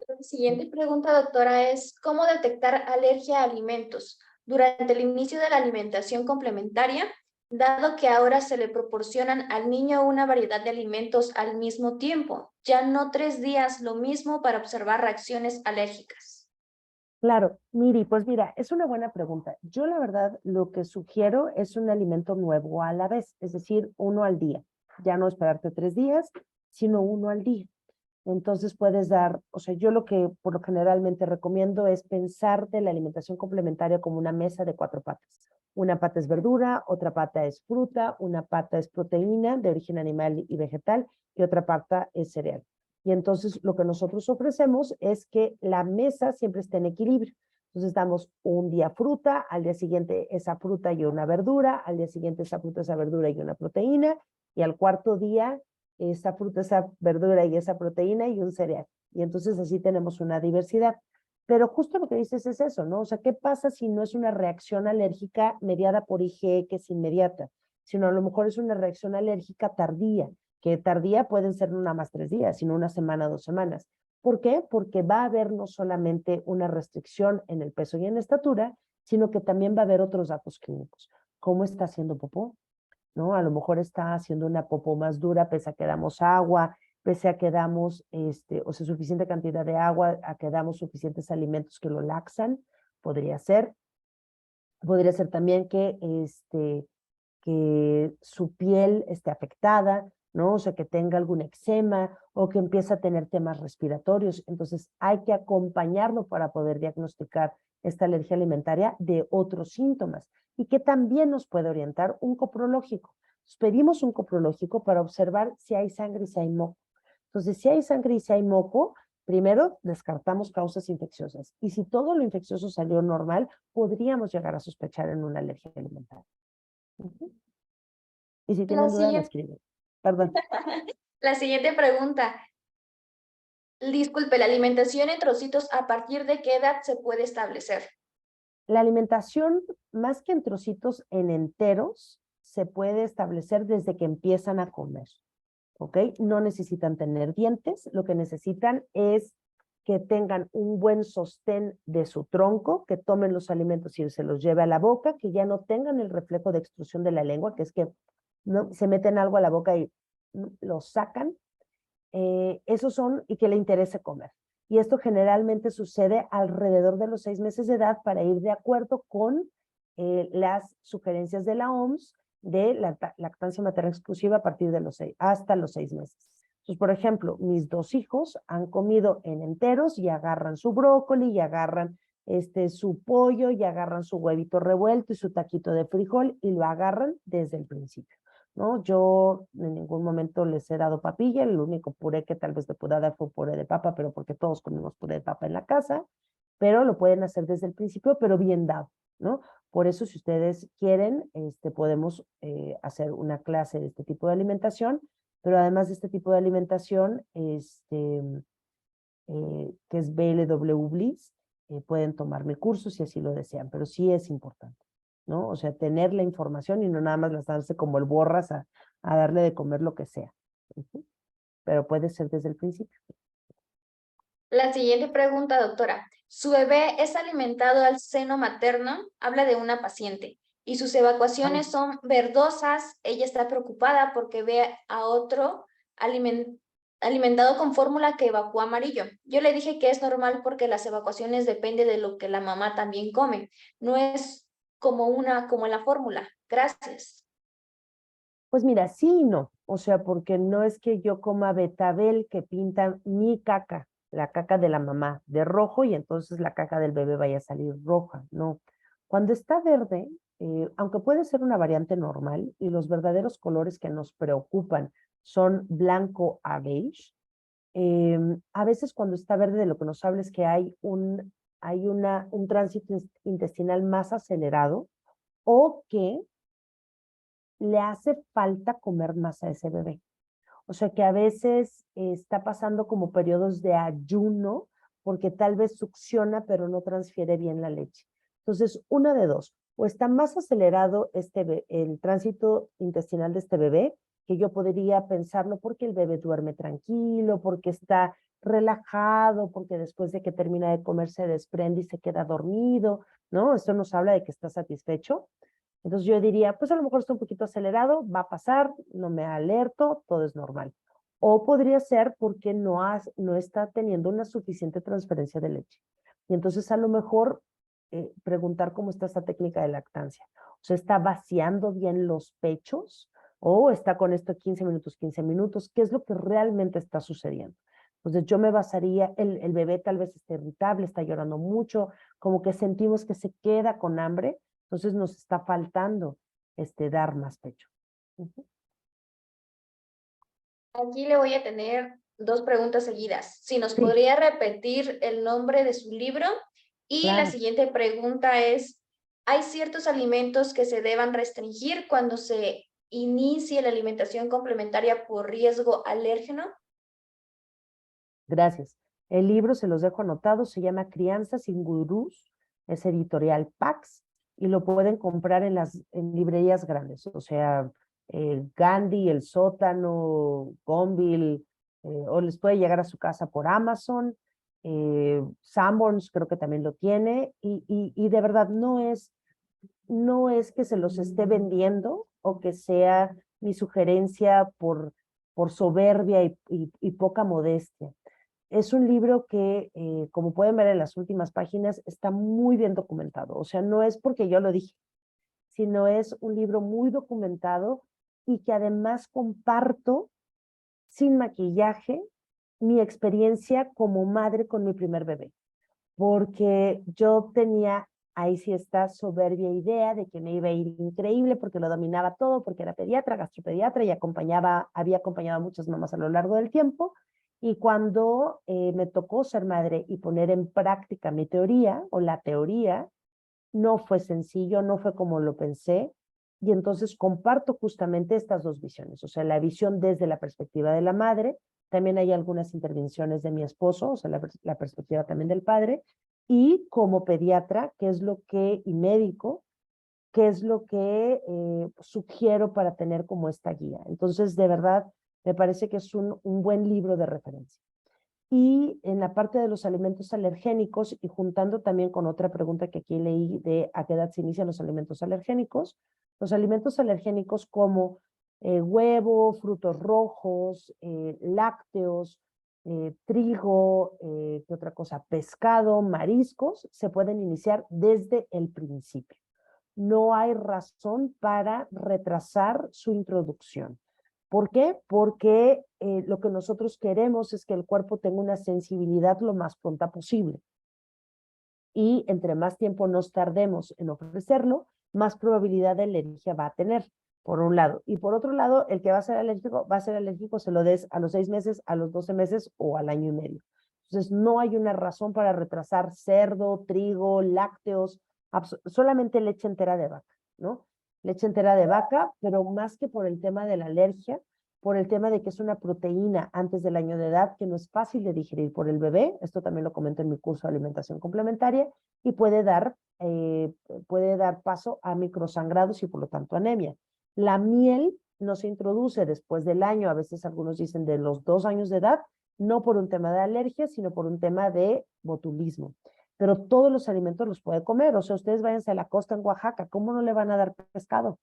La siguiente pregunta, doctora, es ¿cómo detectar alergia a alimentos durante el inicio de la alimentación complementaria, dado que ahora se le proporcionan al niño una variedad de alimentos al mismo tiempo, ya no 3 días lo mismo para observar reacciones alérgicas? Claro, Miri, pues mira, es una buena pregunta. Yo la verdad lo que sugiero es un alimento nuevo a la vez, es decir, uno al día. Ya no esperarte 3 días, sino uno al día. Entonces puedes dar, o sea, yo lo que por lo generalmente recomiendo es pensar de la alimentación complementaria como una mesa de 4 patas. Una pata es verdura, otra pata es fruta, una pata es proteína de origen animal y vegetal y otra pata es cereal. Y entonces lo que nosotros ofrecemos es que la mesa siempre esté en equilibrio. Entonces damos un día fruta, al día siguiente esa fruta y una verdura, al día siguiente esa fruta, esa verdura y una proteína, y al cuarto día esa fruta, esa verdura y esa proteína y un cereal. Y entonces así tenemos una diversidad. Pero justo lo que dices es eso, ¿no? O sea, ¿qué pasa si no es una reacción alérgica mediada por IgE que es inmediata? Sino a lo mejor es una reacción alérgica tardía, que tardía pueden ser no nada más 3 días, sino una semana, 2 semanas. ¿Por qué? Porque va a haber no solamente una restricción en el peso y en la estatura, sino que también va a haber otros datos clínicos. ¿Cómo está haciendo popó? ¿No? A lo mejor está haciendo una popó más dura, pese a que damos agua, pese a que damos, o sea, suficiente cantidad de agua, a que damos suficientes alimentos que lo laxan, podría ser. Podría ser también que su piel esté afectada, ¿no? O sea, que tenga algún eczema o que empiece a tener temas respiratorios. Entonces, hay que acompañarlo para poder diagnosticar esta alergia alimentaria de otros síntomas y que también nos puede orientar un coprológico. Entonces, pedimos un coprológico para observar si hay sangre y si hay moco. Entonces, si hay sangre y si hay moco, primero descartamos causas infecciosas. Y si todo lo infeccioso salió normal, podríamos llegar a sospechar en una alergia alimentaria. Y si La tienen duda, me siguiente, escriben. Perdón. la siguiente pregunta. Disculpe, ¿la alimentación en trocitos a partir de qué edad se puede establecer? La alimentación, más que en trocitos, en enteros, se puede establecer desde que empiezan a comer. ¿Ok? No necesitan tener dientes, lo que necesitan es que tengan un buen sostén de su tronco, que tomen los alimentos y se los lleve a la boca, que ya no tengan el reflejo de extrusión de la lengua, que es que no, se meten algo a la boca y lo sacan. Esos son y que le interese comer. Y esto generalmente sucede alrededor de los 6 meses de edad para ir de acuerdo con las sugerencias de la OMS de la lactancia materna exclusiva a partir de los 6, hasta los 6 meses. Entonces, por ejemplo, mis 2 hijos han comido en enteros y agarran su brócoli y agarran su pollo y agarran su huevito revuelto y su taquito de frijol y lo agarran desde el principio. ¿No? Yo en ningún momento les he dado papilla, el único puré que tal vez le pueda dar fue puré de papa, pero porque todos comemos puré de papa en la casa, pero lo pueden hacer desde el principio, pero bien dado, ¿no? Por eso, si ustedes quieren, podemos hacer una clase de este tipo de alimentación, pero además de este tipo de alimentación, que es BLW Bliss, pueden tomar mi curso si así lo desean, pero sí es importante, ¿no? O sea, tener la información y no nada más lanzarse como el borras a darle de comer lo que sea. Pero puede ser desde el principio. La siguiente pregunta, doctora. Su bebé es alimentado al seno materno, habla de una paciente, y sus evacuaciones son verdosas. Ella está preocupada porque ve a otro alimentado con fórmula que evacúa amarillo. Yo le dije que es normal porque las evacuaciones dependen de lo que la mamá también come. No es como la fórmula. Gracias. Pues mira, sí y no. O sea, porque no es que yo coma betabel que pinta mi caca, la caca de la mamá, de rojo y entonces la caca del bebé vaya a salir roja. No. Cuando está verde, aunque puede ser una variante normal y los verdaderos colores que nos preocupan son blanco a beige, A veces cuando está verde de lo que nos habla es que hay un tránsito intestinal más acelerado o que le hace falta comer más a ese bebé. O sea que a veces está pasando como periodos de ayuno porque tal vez succiona pero no transfiere bien la leche. Entonces, una de dos, o está más acelerado el tránsito intestinal de este bebé, que yo podría pensarlo porque el bebé duerme tranquilo, porque está relajado, porque después de que termina de comer se desprende y se queda dormido, ¿no? Esto nos habla de que está satisfecho. Entonces yo diría, pues a lo mejor está un poquito acelerado, va a pasar, no me alerto, todo es normal. O podría ser porque no está teniendo una suficiente transferencia de leche. Y entonces a lo mejor preguntar cómo está esta técnica de lactancia. O sea, ¿está vaciando bien los pechos? ¿O está con esto 15 minutos, 15 minutos? ¿Qué es lo que realmente está sucediendo? Entonces yo me basaría, el bebé tal vez esté irritable, está llorando mucho, como que sentimos que se queda con hambre, entonces nos está faltando dar más pecho. Aquí le voy a tener dos preguntas seguidas. Si nos Sí, podría repetir el nombre de su libro. Y la claro. siguiente pregunta es, ¿hay ciertos alimentos que se deban restringir cuando se inicie la alimentación complementaria por riesgo alérgeno? Gracias. El libro se los dejo anotado, se llama Crianza sin gurús, es editorial Pax y lo pueden comprar en librerías grandes, o sea, Gandhi, El Sótano, Gonville, o les puede llegar a su casa por Amazon. Sanborns creo que también lo tiene y de verdad no es que se los esté vendiendo o que sea mi sugerencia por soberbia y poca modestia. Es un libro que, como pueden ver en las últimas páginas, está muy bien documentado. O sea, no es porque yo lo dije, sino es un libro muy documentado y que además comparto sin maquillaje mi experiencia como madre con mi primer bebé. Porque yo tenía ahí sí esta soberbia idea de que me iba a ir increíble porque lo dominaba todo, porque era pediatra, gastropediatra y había acompañado a muchas mamás a lo largo del tiempo. Y cuando me tocó ser madre y poner en práctica mi teoría o la teoría, no fue sencillo, no fue como lo pensé. Y entonces comparto justamente estas dos visiones, o sea, la visión desde la perspectiva de la madre, también hay algunas intervenciones de mi esposo, o sea, la perspectiva también del padre, y como pediatra, qué es lo que, y médico, qué es lo que sugiero para tener como esta guía. Entonces, de verdad, me parece que es un buen libro de referencia. Y en la parte de los alimentos alergénicos, y juntando también con otra pregunta que aquí leí de a qué edad se inician los alimentos alergénicos como huevo, frutos rojos, lácteos, trigo, ¿qué otra cosa? Pescado, mariscos, se pueden iniciar desde el principio. No hay razón para retrasar su introducción. ¿Por qué? Porque lo que nosotros queremos es que el cuerpo tenga una sensibilidad lo más pronta posible. Y entre más tiempo nos tardemos en ofrecerlo, más probabilidad de alergia va a tener, por un lado. Y por otro lado, el que va a ser alérgico, se lo des a los 6 meses, a los 12 meses o al año y medio. Entonces, no hay una razón para retrasar cerdo, trigo, lácteos, solamente leche entera de vaca, ¿no? Leche entera de vaca, pero más que por el tema de la alergia, por el tema de que es una proteína antes del año de edad que no es fácil de digerir por el bebé, esto también lo comento en mi curso de alimentación complementaria, y puede dar paso a microsangrados y por lo tanto anemia. La miel no se introduce después del año, a veces algunos dicen de los 2 años de edad, no por un tema de alergia, sino por un tema de botulismo. Pero todos los alimentos los puede comer, o sea, ustedes váyanse a la costa en Oaxaca, ¿cómo no le van a dar pescado?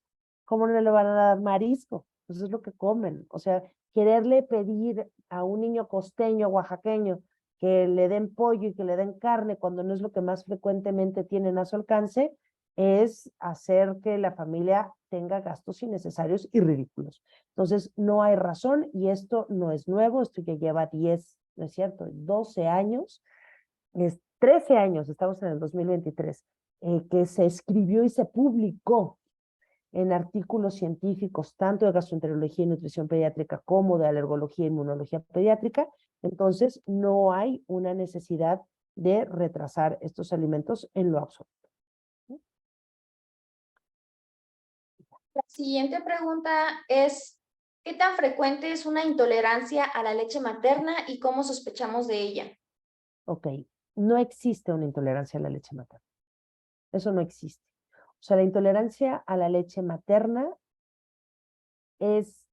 ¿Cómo no le van a dar marisco? Pues es lo que comen. O sea, quererle pedir a un niño costeño, oaxaqueño, que le den pollo y que le den carne cuando no es lo que más frecuentemente tienen a su alcance, es hacer que la familia tenga gastos innecesarios y ridículos. Entonces, no hay razón y esto no es nuevo, esto ya lleva 10, no es cierto, 12 años, 13 años, estamos en el 2023, que se escribió y se publicó en artículos científicos, tanto de gastroenterología y nutrición pediátrica como de alergología e inmunología pediátrica, Entonces, no hay una necesidad de retrasar estos alimentos en lo absoluto. La siguiente pregunta es, ¿qué tan frecuente es una intolerancia a la leche materna y cómo sospechamos de ella? Ok, no existe una intolerancia a la leche materna. Eso no existe. O sea, la intolerancia a la leche materna es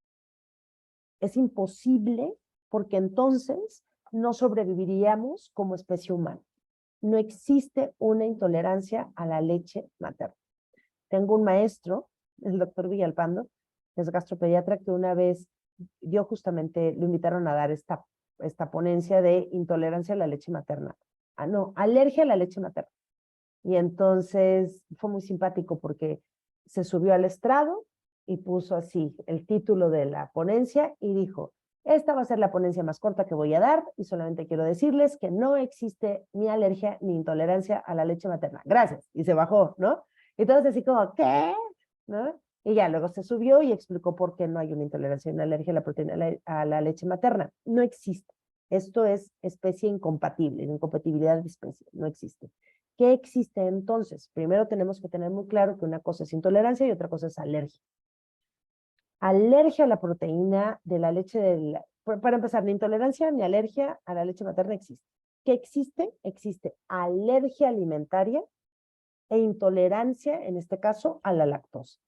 imposible porque entonces no sobreviviríamos como especie humana. No existe una intolerancia a la leche materna. Tengo un maestro, el doctor Villalpando, es gastropediatra, que una vez dio justamente, lo invitaron a dar esta ponencia de intolerancia a la leche materna. Ah, no, alergia a la leche materna. Y entonces fue muy simpático porque se subió al estrado y puso así el título de la ponencia y dijo, esta va a ser la ponencia más corta que voy a dar y solamente quiero decirles que no existe ni alergia ni intolerancia a la leche materna. Gracias. Y se bajó, ¿no? Y todos así como, ¿qué? ¿No? Y ya luego se subió y explicó por qué no hay una intolerancia ni una alergia a la proteína a la leche materna. No existe. Esto es especie incompatible, incompatibilidad de especie. No existe. ¿Qué existe entonces? Primero tenemos que tener muy claro que una cosa es intolerancia y otra cosa es alergia. Alergia a la proteína de la leche para empezar, ni intolerancia ni alergia a la leche materna existe. ¿Qué existe? Existe alergia alimentaria e intolerancia, en este caso, a la lactosa.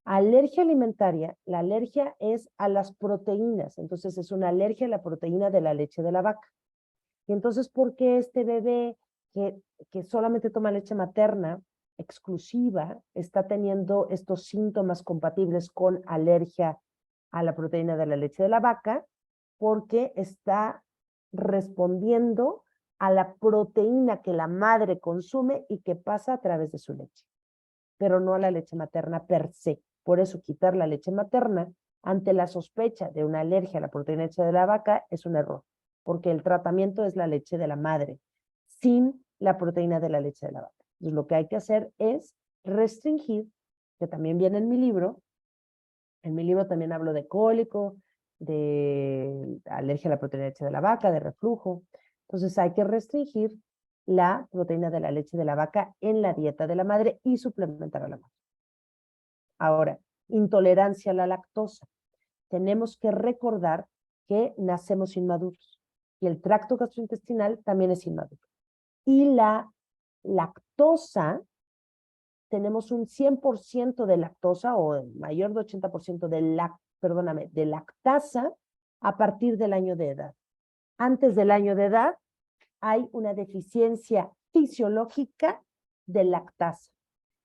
Alergia alimentaria, la alergia es a las proteínas, entonces es una alergia a la proteína de la leche de la vaca. Y entonces, ¿por qué este bebé que solamente toma leche materna exclusiva está teniendo estos síntomas compatibles con alergia a la proteína de la leche de la vaca? Porque está respondiendo a la proteína que la madre consume y que pasa a través de su leche, pero no a la leche materna per se. Por eso quitar la leche materna ante la sospecha de una alergia a la proteína de leche de la vaca es un error, porque el tratamiento es la leche de la madre, sin la proteína de la leche de la vaca. Entonces, lo que hay que hacer es restringir, que también viene en mi libro. En mi libro también hablo de cólico, de alergia a la proteína de leche de la vaca, de reflujo. Entonces, hay que restringir la proteína de la leche de la vaca en la dieta de la madre y suplementar a la madre. Ahora, intolerancia a la lactosa. Tenemos que recordar que nacemos inmaduros y el tracto gastrointestinal también es inmaduro. Y la lactosa, tenemos un 100% de lactosa o mayor de 80% de lactasa a partir del año de edad. Antes del año de edad hay una deficiencia fisiológica de lactasa.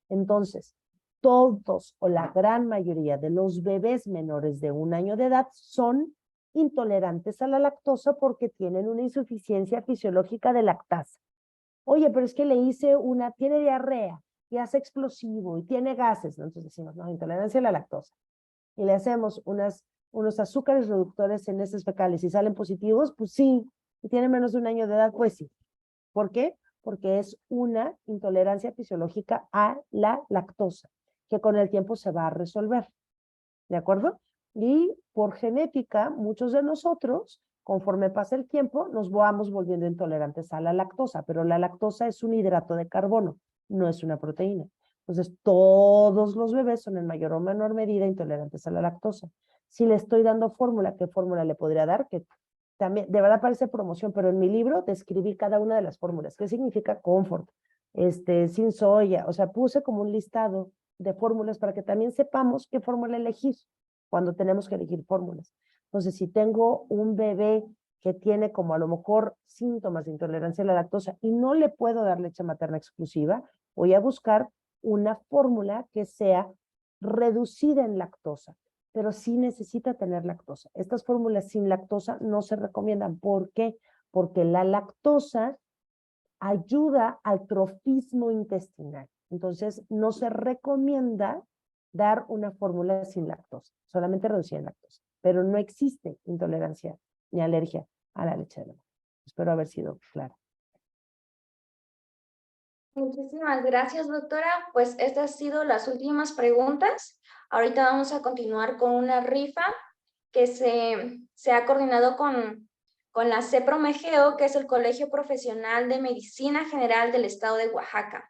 Entonces, todos o la gran mayoría de los bebés menores de 1 año de edad son intolerantes a la lactosa porque tienen una insuficiencia fisiológica de lactasa. Oye, pero es que tiene diarrea y hace explosivo y tiene gases. Entonces decimos, no, intolerancia a la lactosa. Y le hacemos unos azúcares reductores en heces fecales y salen positivos, pues sí. Y tiene menos de 1 año de edad, pues sí. ¿Por qué? Porque es una intolerancia fisiológica a la lactosa, que con el tiempo se va a resolver. ¿De acuerdo? Y por genética, muchos de nosotros, conforme pasa el tiempo, nos vamos volviendo intolerantes a la lactosa, pero la lactosa es un hidrato de carbono, no es una proteína. Entonces, todos los bebés son en mayor o menor medida intolerantes a la lactosa. Si le estoy dando fórmula, ¿qué fórmula le podría dar? Que también, de verdad parece promoción, pero en mi libro describí cada una de las fórmulas. ¿Qué significa Comfort? Sin soya, o sea, puse como un listado de fórmulas para que también sepamos qué fórmula elegir cuando tenemos que elegir fórmulas. Entonces, si tengo un bebé que tiene como a lo mejor síntomas de intolerancia a la lactosa y no le puedo dar leche materna exclusiva, voy a buscar una fórmula que sea reducida en lactosa, pero sí necesita tener lactosa. Estas fórmulas sin lactosa no se recomiendan. ¿Por qué? Porque la lactosa ayuda al trofismo intestinal. Entonces, no se recomienda dar una fórmula sin lactosa, solamente reducida en lactosa. Pero no existe intolerancia ni alergia a la leche de la vaca. Espero haber sido clara. Muchísimas gracias, doctora. Pues estas han sido las últimas preguntas. Ahorita vamos a continuar con una rifa que se ha coordinado con con la CEPROMEGEO, que es el Colegio Profesional de Medicina General del Estado de Oaxaca.